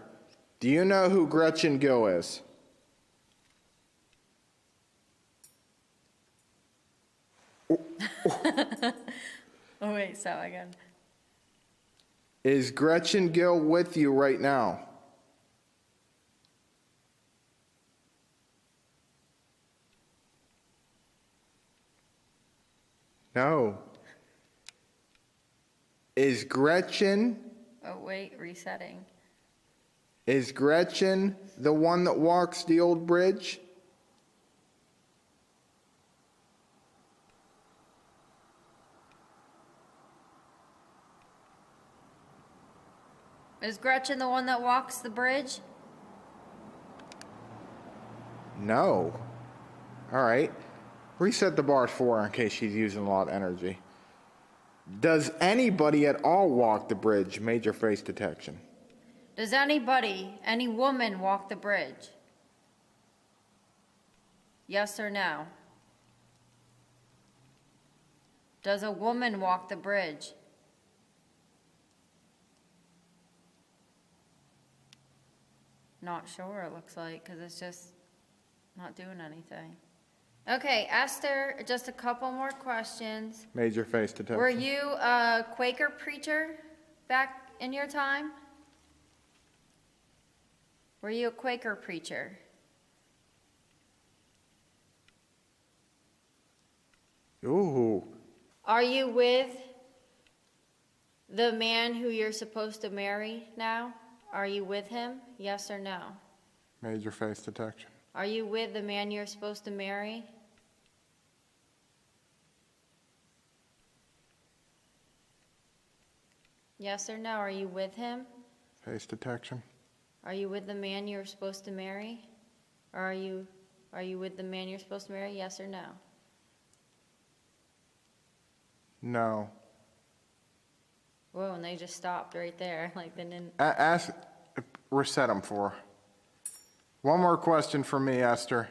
do you know who Gretchen Gill is? Oh, wait, so again. Is Gretchen Gill with you right now? No. Is Gretchen... Oh, wait, resetting. Is Gretchen the one that walks the old bridge? Is Gretchen the one that walks the bridge? No. All right. Reset the bars for her in case she's using a lot of energy. Does anybody at all walk the bridge? Major face detection. Does anybody, any woman, walk the bridge? Yes or no? Does a woman walk the bridge? not sure, it looks like, because it's just not doing anything. Okay, Esther, just a couple more questions. Major face detection. Were you a Quaker preacher back in your time? Were you a Quaker preacher? Ooh. Are you with the man who you're supposed to marry now? Are you with him? Yes or no? Major face detection. Are you with the man you're supposed to marry? Yes or no? Are you with him? Face detection. Are you with the man you're supposed to marry? Or are you with the man you're supposed to marry? Yes or no? No. Whoa, and they just stopped right there. Like they didn't. Ask, reset them for her. One more question for me, Esther.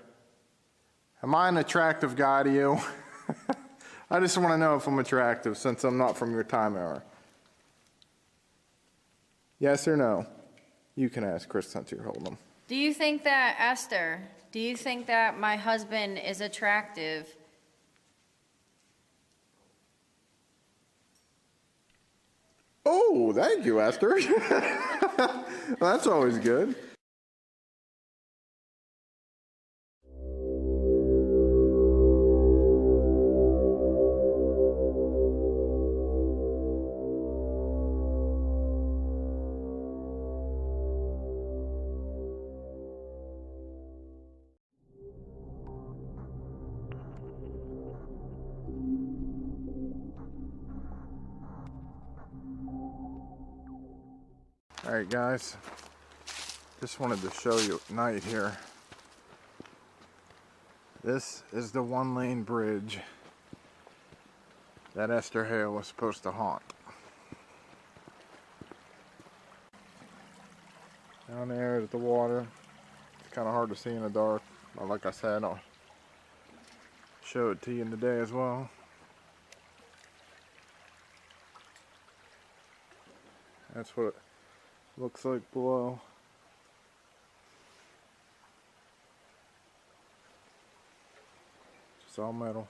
Am I an attractive guy to you? I just want to know if I'm attractive since I'm not from your time era. Yes or no? You can ask Chris since you're holding them. Do you think that, Esther, do you think that my husband is attractive? Oh, thank you, Esther. That's always good. Alright guys, just wanted to show you at night here. This is the one-lane bridge that Esther Hale was supposed to haunt. Down there is the water. It's kind of hard to see in the dark, but like I said, I'll show it to you in the day as well. That's what it looks like below. It's all metal.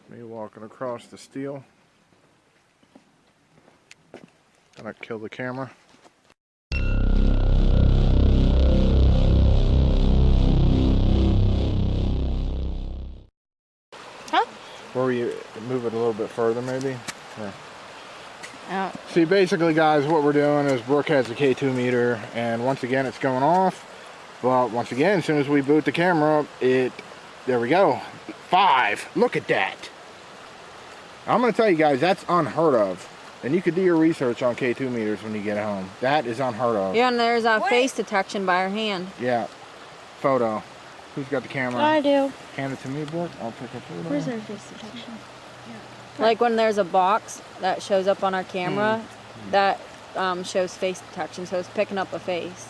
Me walking across the steel. Gonna kill the camera. Or you move it a little bit further, maybe? Yeah. See, basically, guys, what we're doing is Brooke has a K2 meter, and once again, it's going off. Well, once again, as soon as we boot the camera up, there we go. 5. Look at that. I'm going to tell you guys, that's unheard of. And you could do your research on K2 meters when you get home. That is unheard of. Yeah, and there's a face detection by her hand. Yeah. Photo. Who's got the camera? I do. Hand it to me, Brooke. I'll take a photo. Where's our face detection? Like when there's a box that shows up on our camera, that shows face detection, so it's picking up a face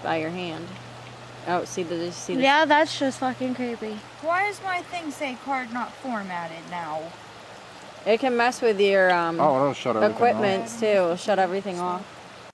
by your hand. Oh, see, did you see this? Yeah, that's just fucking creepy. Why does my thing say card not formatted now? It can mess with your it'll shut everything equipments too. It'll shut everything off.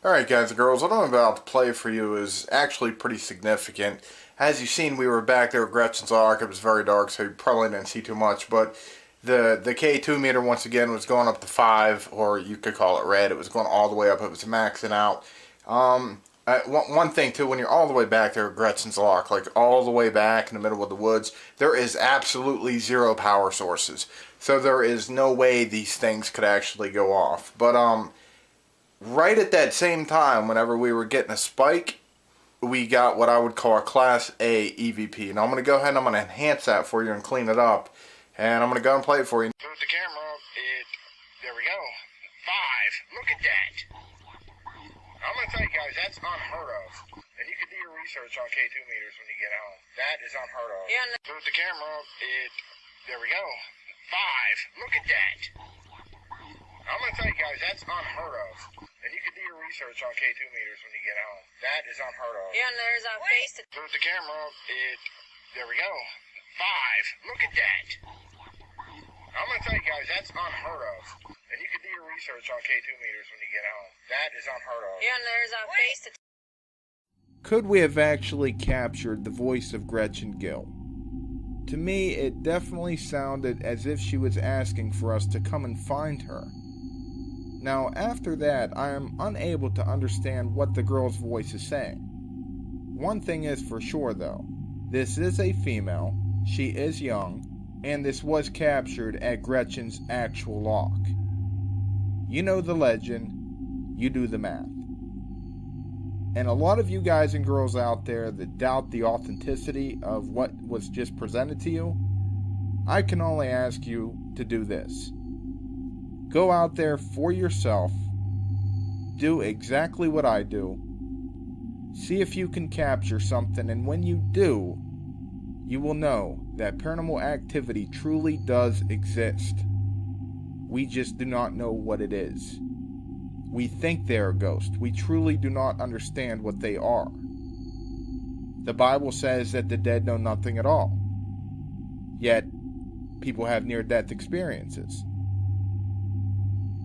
Alright guys and girls, what I'm about to play for you is actually pretty significant. As you've seen, we were back there at Gretchen's Ark. It was very dark, so you probably didn't see too much, but the K2 meter once again was going up to 5, or you could call it red. It was going all the way up. It was maxing out. One thing too, when you're all the way back there at Gretchen's Ark, like all the way back in the middle of the woods, there is absolutely zero power sources. So there is no way these things could actually go off. But right at that same time, whenever we were getting a spike, we got what I would call a Class A EVP. Now I'm going to go ahead and I'm going to enhance that for you and clean it up. And I'm going to go and play it for you. Put the camera up. There we go. 5. Look at that. I'm going to tell you guys, that's unheard of. And you can do your research on K2 meters when you get home. That is unheard of. Yeah. Put the camera up. There we go. 5. Look at that. I'm going to tell you guys, that's unheard of. And you can do your research on K2 meters when you get home. That is unheard of. Yeah, and there's a face. Move the camera. There we go. 5. Look at that. I'm going to tell you guys, that's unheard of. And you can do your research on K2 meters when you get home. That is unheard of. Yeah, and there's a face. Could we have actually captured the voice of Gretchen Gill? To me, it definitely sounded as if she was asking for us to come and find her. Now, after that, I am unable to understand what the girl's voice is saying. One thing is for sure, though. This is a female, she is young, and this was captured at Gretchen's actual lock. You know the legend, you do the math. And a lot of you guys and girls out there that doubt the authenticity of what was just presented to you, I can only ask you to do this. Go out there for yourself, do exactly what I do, see if you can capture something, and when you do, you will know that paranormal activity truly does exist. We just do not know what it is. We think they are ghosts. We truly do not understand what they are. The Bible says that the dead know nothing at all. Yet, people have near-death experiences.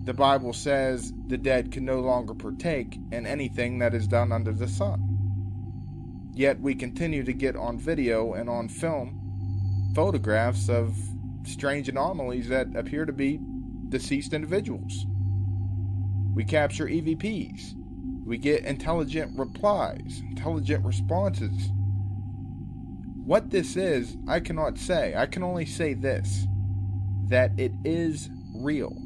The Bible says the dead can no longer partake in anything that is done under the sun. Yet we continue to get on video and on film photographs of strange anomalies that appear to be deceased individuals. We capture EVPs. We get intelligent replies, intelligent responses. What this is, I cannot say. I can only say this, that it is real.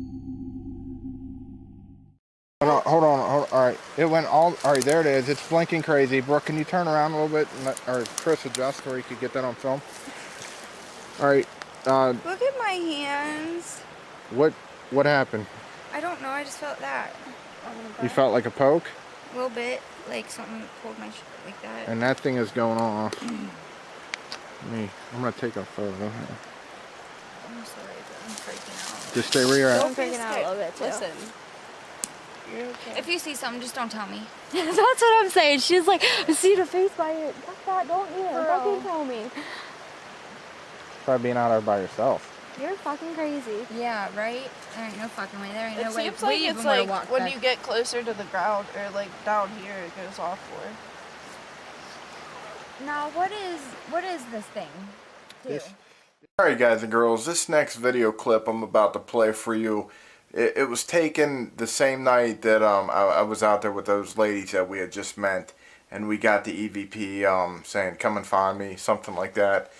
Hold on. Alright, it went alright, there it is. It's blinking crazy. Brooke, can you turn around a little bit, or Chris adjust where you could get that on film? Alright, Look at my hands. what happened? I don't know, I just felt that. You felt like a poke? A little bit, like something pulled my shirt like that. And that thing is going off. I'm gonna take a photo. I'm sorry, but I'm freaking out. Just stay where you're at. I'm freaking out a little bit too. Listen. You're okay. If you see something, just don't tell me. That's what I'm saying. She's like, I see the face by it. Fuck that, don't even fucking tell me. Try being out there by yourself. You're fucking crazy. Yeah, right? There ain't no fucking way. There ain't no way. Seems like we it's even like would've walked when back. you get closer to the ground or like down here, it goes off for. Now, what is this thing? Alright guys and girls, this next video clip I'm about to play for you, it was taken the same night that I was out there with those ladies that we had just met, and we got the EVP saying come and find me, something like that.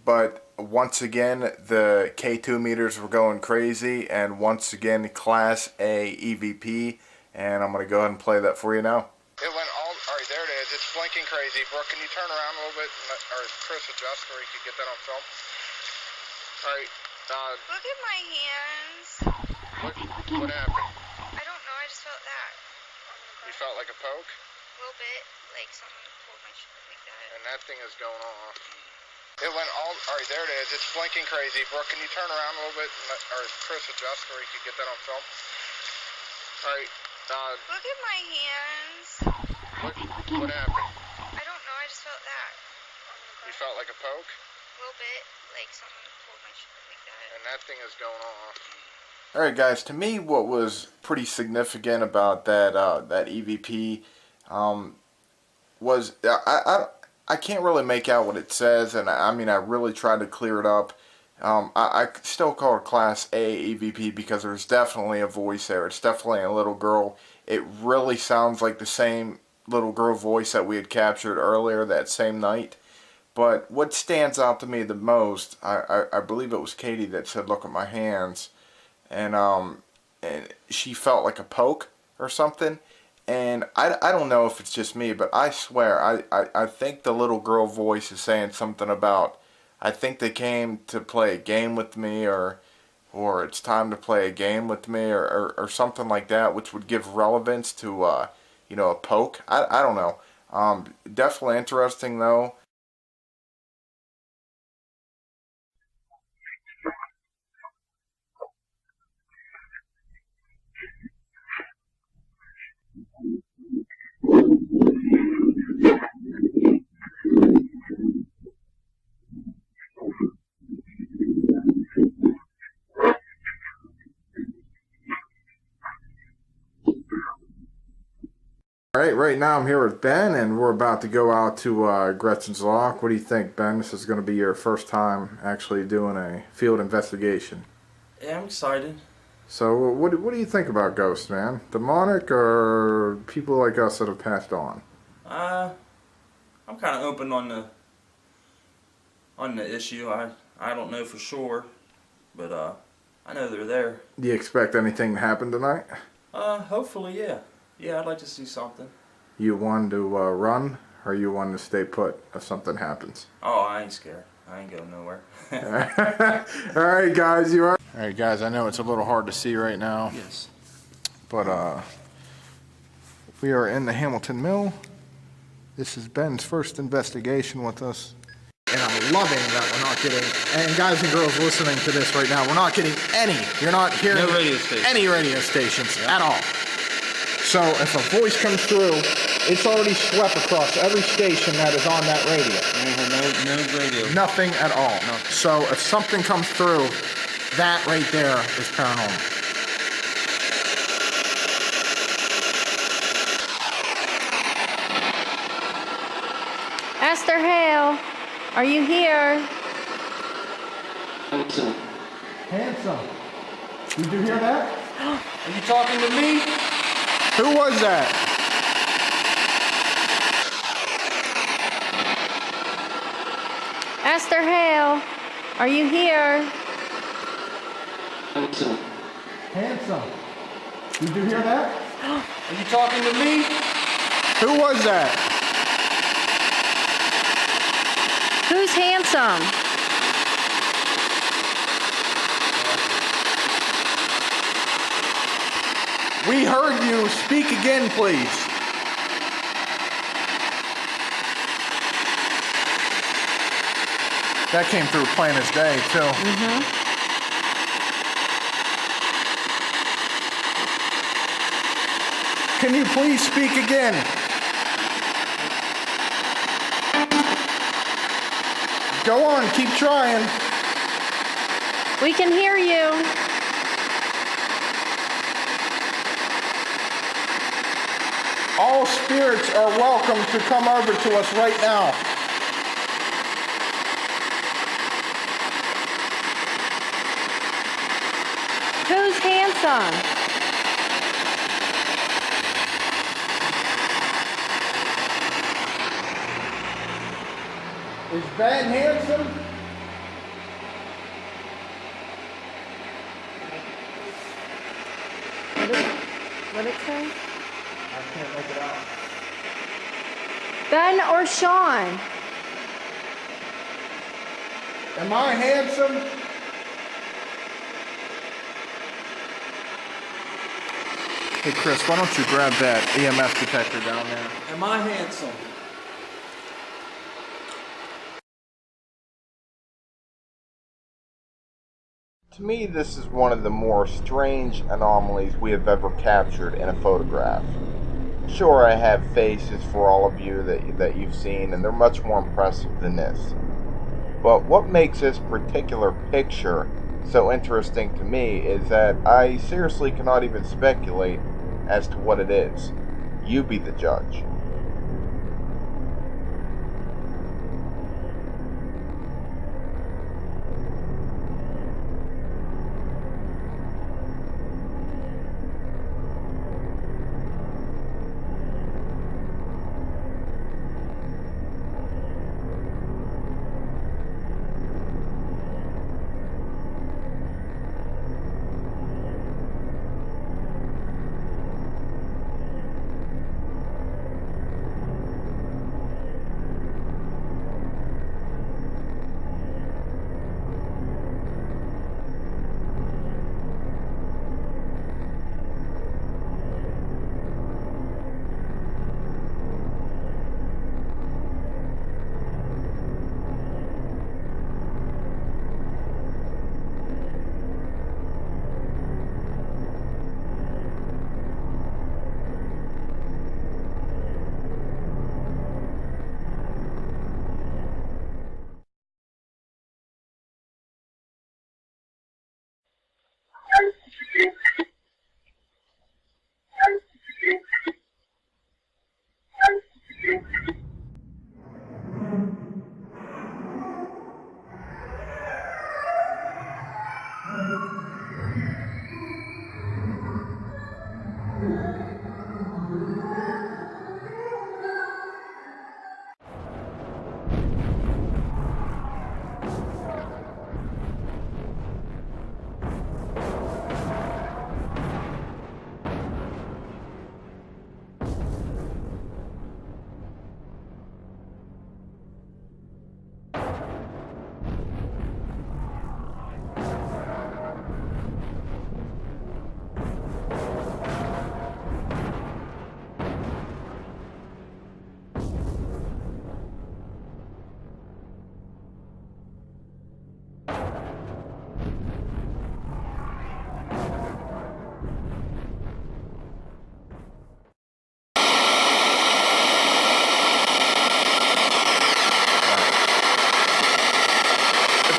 But once again the K2 meters were going crazy, and once again Class A EVP, and I'm going to go ahead and play that for you now. It went alright, there it is. It's blinking crazy. Brooke, can you turn around a little bit, or Chris adjust where you could get that on film? Alright, Look at my hands. what happened? I don't know, I just felt that. You felt like a poke? A little bit, like something pulled my shirt like that. And that thing is going off. It went alright, there it is. It's blinking crazy. Brooke, can you turn around a little bit, or Chris adjust where you could get that on film? Alright, Look at my hands. what happened? I don't know, I just felt that. You felt like a poke? A little bit, like something pulled my shirt like that. And that thing is going off. Alright guys, to me what was pretty significant about that that EVP was, I can't really make out what it says, and I mean I really tried to clear it up. I still call it Class A EVP because there's definitely a voice there. It's definitely a little girl. It really sounds like the same little girl voice that we had captured earlier that same night. But what stands out to me the most, I believe it was Katie that said, look at my hands. And she felt like a poke or something. And I don't know if it's just me, but I swear, I think the little girl voice is saying something about, I think they came to play a game with me, or it's time to play a game with me, or something like that, which would give relevance to, you know, a poke. I don't know. Definitely interesting, though. right, right now I'm here with Ben, and we're about to go out to Gretchen's Lock. What do you think, Ben? This is going to be your first time actually doing a field investigation. Yeah, I'm excited. So what do you think about ghosts, man? Demonic or people like us that have passed on? I'm kind of open on the issue. I don't know for sure, but I know they're there. Do you expect anything to happen tonight? Hopefully, yeah. Yeah, I'd like to see something. You one to run, or you one to stay put if something happens? Oh, I ain't scared. I ain't going nowhere. All right, guys, you are. All right, guys, I know it's a little hard to see right now. Yes. But we are in the Hamilton Mill. This is Ben's first investigation with us. And I'm loving that we're not getting, and guys and girls listening to this right now, we're not getting you're not hearing no radio stations. Any radio stations at all. So if a voice comes through, it's already swept across every station that is on that radio. No radio. Nothing at all. Nothing. So if something comes through, that right there is paranormal. Esther Hale, are you here? Handsome. Did you hear that? Are you talking to me? Who was that? Esther Hale, are you here? Handsome. Did you hear that? Are you talking to me? Who was that? Who's handsome? We heard you. Speak again, please. That came through plain as day, too. Mm-hmm. Can you please speak again? Go on, keep trying. We can hear you. All spirits are welcome to come over to us right now. Who's handsome? Is Ben handsome? What did it say? I can't make it out. Ben or Sean? Am I handsome? Hey Chris, why don't you grab that EMF detector down there? Am I handsome? To me, this is one of the more strange anomalies we have ever captured in a photograph. Sure, I have faces for all of you that you've seen, and they're much more impressive than this. But what makes this particular picture so interesting to me is that I seriously cannot even speculate as to what it is. You be the judge.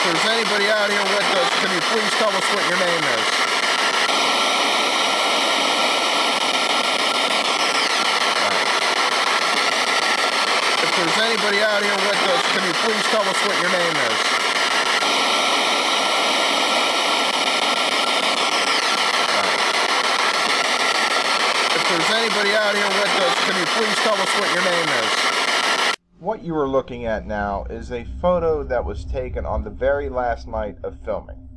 there's anybody out here with us, can you please tell us what your name is? If there's anybody out here with us, can you please tell us what your name is? If there's anybody out here with us, can you please tell us what your name is? What you are looking at now is a photo that was taken on the very last night of filming.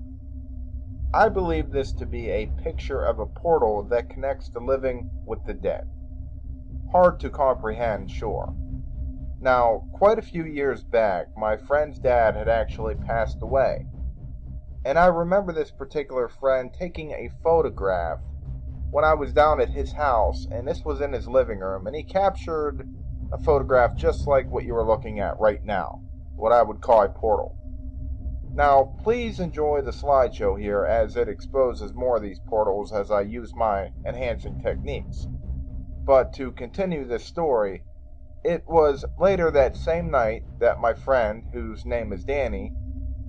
I believe this to be a picture of a portal that connects the living with the dead. Hard to comprehend, sure. Now, quite a few years back, my friend's dad had actually passed away. And I remember this particular friend taking a photograph when I was down at his house, and this was in his living room, and he captured a photograph just like what you are looking at right now, what I would call a portal. Now, please enjoy the slideshow here as it exposes more of these portals as I use my enhancing techniques. But to continue this story, it was later that same night that my friend, whose name is Danny,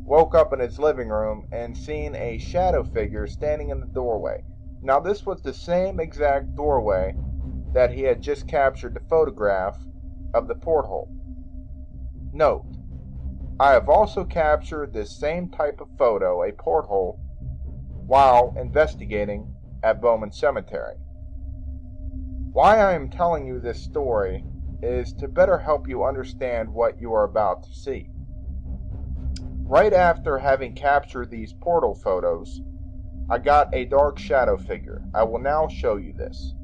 woke up in his living room and seen a shadow figure standing in the doorway. Now, this was the same exact doorway that he had just captured the photograph of the porthole. Note, I have also captured this same type of photo, a porthole, while investigating at Bowman Cemetery. Why I am telling you this story is to better help you understand what you are about to see. Right after having captured these portal photos, I got a dark shadow figure. I will now show you this.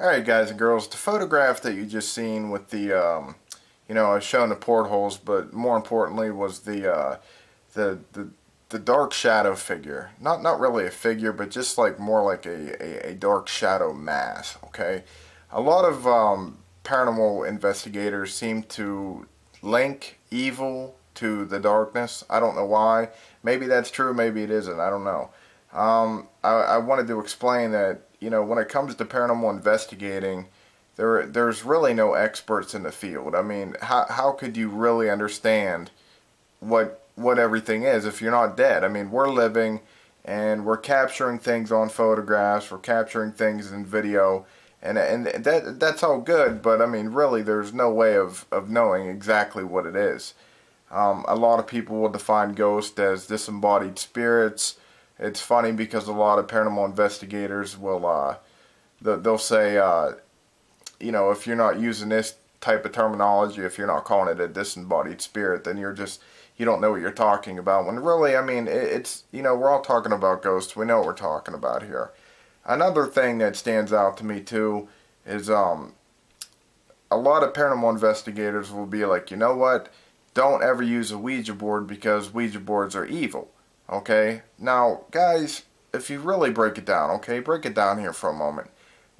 Alright guys and girls, the photograph that you just seen with the, I was showing the portholes, but more importantly was the dark shadow figure. Not really a figure, but just like more like a dark shadow mass, okay? A lot of paranormal investigators seem to link evil to the darkness. I don't know why. Maybe that's true, maybe it isn't, I don't know. I wanted to explain that, when it comes to paranormal investigating, there's really no experts in the field. I mean, how could you really understand what everything is if you're not dead? I mean, we're living and we're capturing things on photographs, we're capturing things in video, and that's all good, but I mean, really, there's no way of knowing exactly what it is. A lot of people will define ghosts as disembodied spirits. It's funny because a lot of paranormal investigators will, they'll say, if you're not using this type of terminology, if you're not calling it a disembodied spirit, then you don't know what you're talking about. When really, I mean, we're all talking about ghosts. We know what we're talking about here. Another thing that stands out to me too is, a lot of paranormal investigators will be like, you know what? Don't ever use a Ouija board because Ouija boards are evil. Okay, now guys, if you really break it down, okay, break it down here for a moment.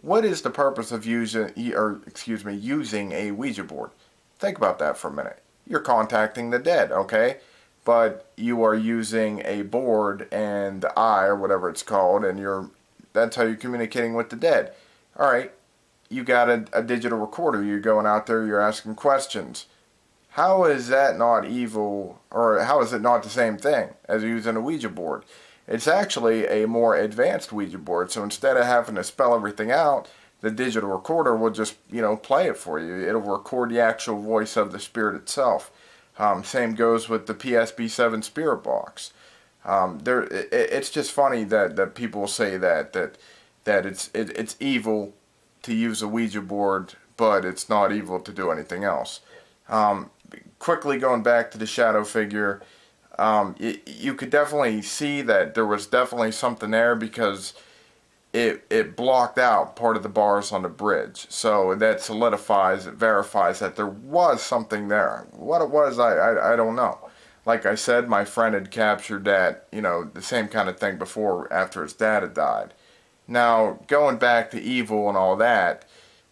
What is the purpose of using a Ouija board? Think about that for a minute. You're contacting the dead, okay? But you are using a board and the eye, or whatever it's called, and that's how you're communicating with the dead. Alright, you got a digital recorder, you're going out there, you're asking questions. How is that not evil, or how is it not the same thing as using a Ouija board? It's actually a more advanced Ouija board, so instead of having to spell everything out, the digital recorder will just, play it for you. It'll record the actual voice of the spirit itself. Same goes with the PSB7 spirit box. It's just funny that people say that it's evil to use a Ouija board, but it's not evil to do anything else. Quickly going back to the shadow figure, you could definitely see that there was definitely something there because it blocked out part of the bars on the bridge. So that solidifies, it verifies that there was something there. What it was, I don't know. Like I said, my friend had captured that, you know, the same kind of thing before, after his dad had died. Now, going back to evil and all that,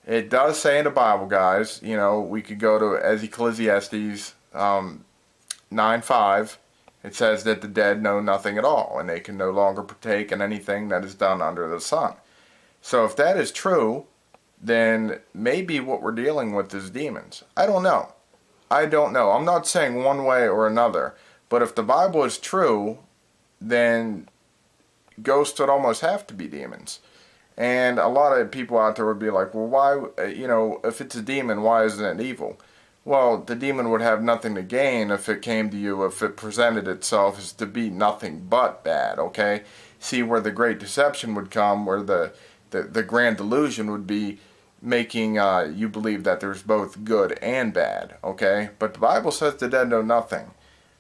it does say in the Bible, guys, you know, we could go to as Ecclesiastes 9:5. It says that the dead know nothing at all, and they can no longer partake in anything that is done under the sun. So if that is true, then maybe what we're dealing with is demons. I don't know. I don't know. I'm not saying one way or another, but if the Bible is true, then ghosts would almost have to be demons. And a lot of people out there would be like, well, why, you know, if it's a demon, why isn't it evil? Well, the demon would have nothing to gain if it came to you, if it presented itself as to be nothing but bad, okay? See where the great deception would come, where the grand delusion would be making you believe that there's both good and bad, okay? But the Bible says the dead know nothing.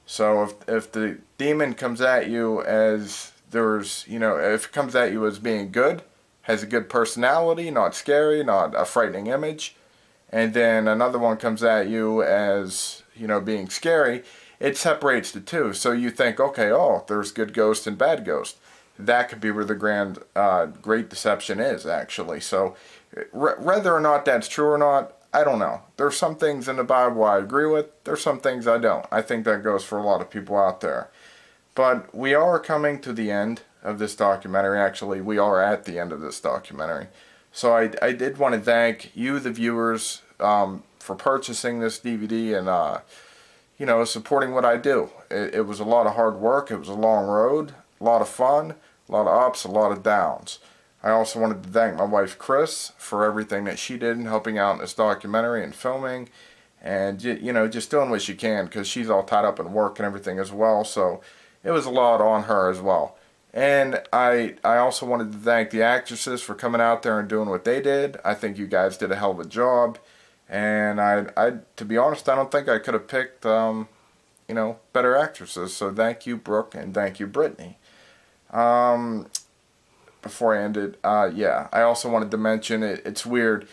So if the demon comes at you as there's, you know, if it comes at you as being good, has a good personality, not scary, not a frightening image, and then another one comes at you as, you know, being scary, it separates the two. So you think, okay, oh, there's good ghost and bad ghost. That could be where the great deception is, actually. So whether or not that's true or not, I don't know. There's some things in the Bible I agree with. There's some things I don't. I think that goes for a lot of people out there. But we are coming to the end of this documentary. Actually, we are at the end of this documentary. So I did want to thank you, the viewers, for purchasing this DVD and, you know, supporting what I do. It was a lot of hard work. It was a long road, a lot of fun, a lot of ups, a lot of downs. I also wanted to thank my wife, Chris, for everything that she did in helping out in this documentary and filming. And, you know, just doing what she can, because she's all tied up in work and everything as well. So it was a lot on her as well. And I also wanted to thank the actresses for coming out there and doing what they did. I think you guys did a hell of a job. And to be honest, I don't think I could have picked, you know, better actresses. So thank you, Brooke, and thank you, Brittany. Before I ended, yeah, I also wanted to mention, it's weird,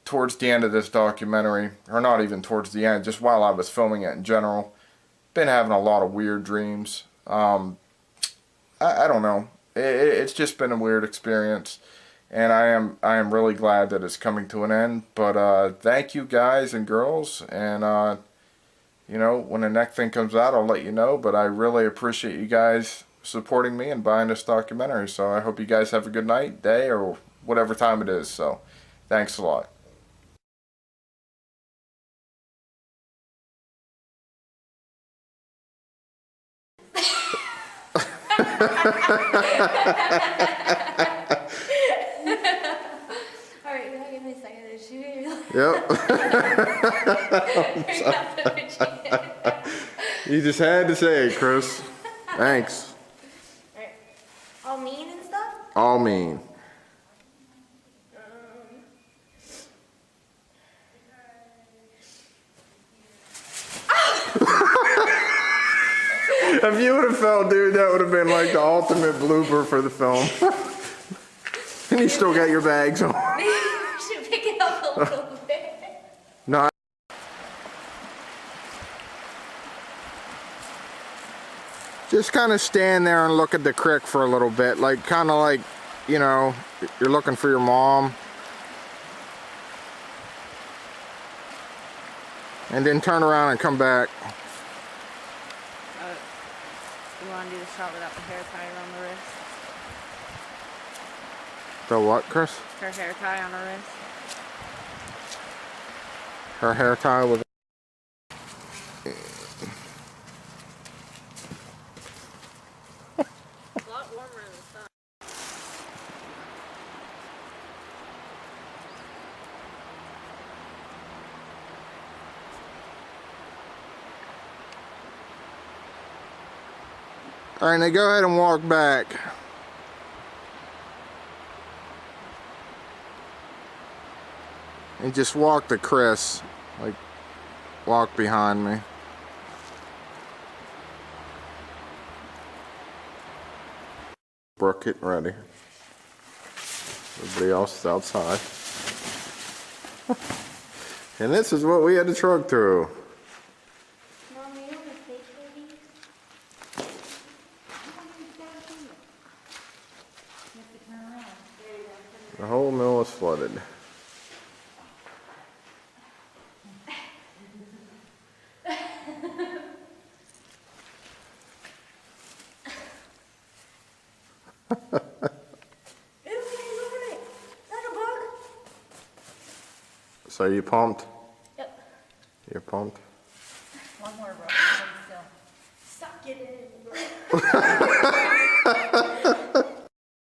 towards the end of this documentary, or not even towards the end, just while I was filming it in general, been having a lot of weird dreams. I don't know. It's just been a weird experience, and I am really glad that it's coming to an end. But thank you guys and girls, and you know, when the next thing comes out, I'll let you know. But I really appreciate you guys supporting me and buying this documentary. So I hope you guys have a good night, day, or whatever time it is. So thanks a lot. Alright, you gotta give me a second to shoot. Yep. You just had to say it, Chris. Thanks. Alright. All mean and stuff? All mean. If you would have fell, dude, that would have been like the ultimate blooper for the film. And you still got your bags on. Maybe we should pick it up a little bit. No. Just kind of stand there and look at the creek for a little bit. Like, kind of like, you know, you're looking for your mom. And then turn around and come back. You want to do the shot without the hair tie around the wrist? The what, Chris? Her hair tie on her wrist. Her hair tie with... A lot warmer in the sun. All right, now go ahead and walk back. And just walk to Chris. Like, walk behind me. Brooke, get ready. Everybody else is outside. And this is what we had to trudge through. The whole mill is flooded. So you pumped? Yep. You're pumped? One more, bro. Stop getting it.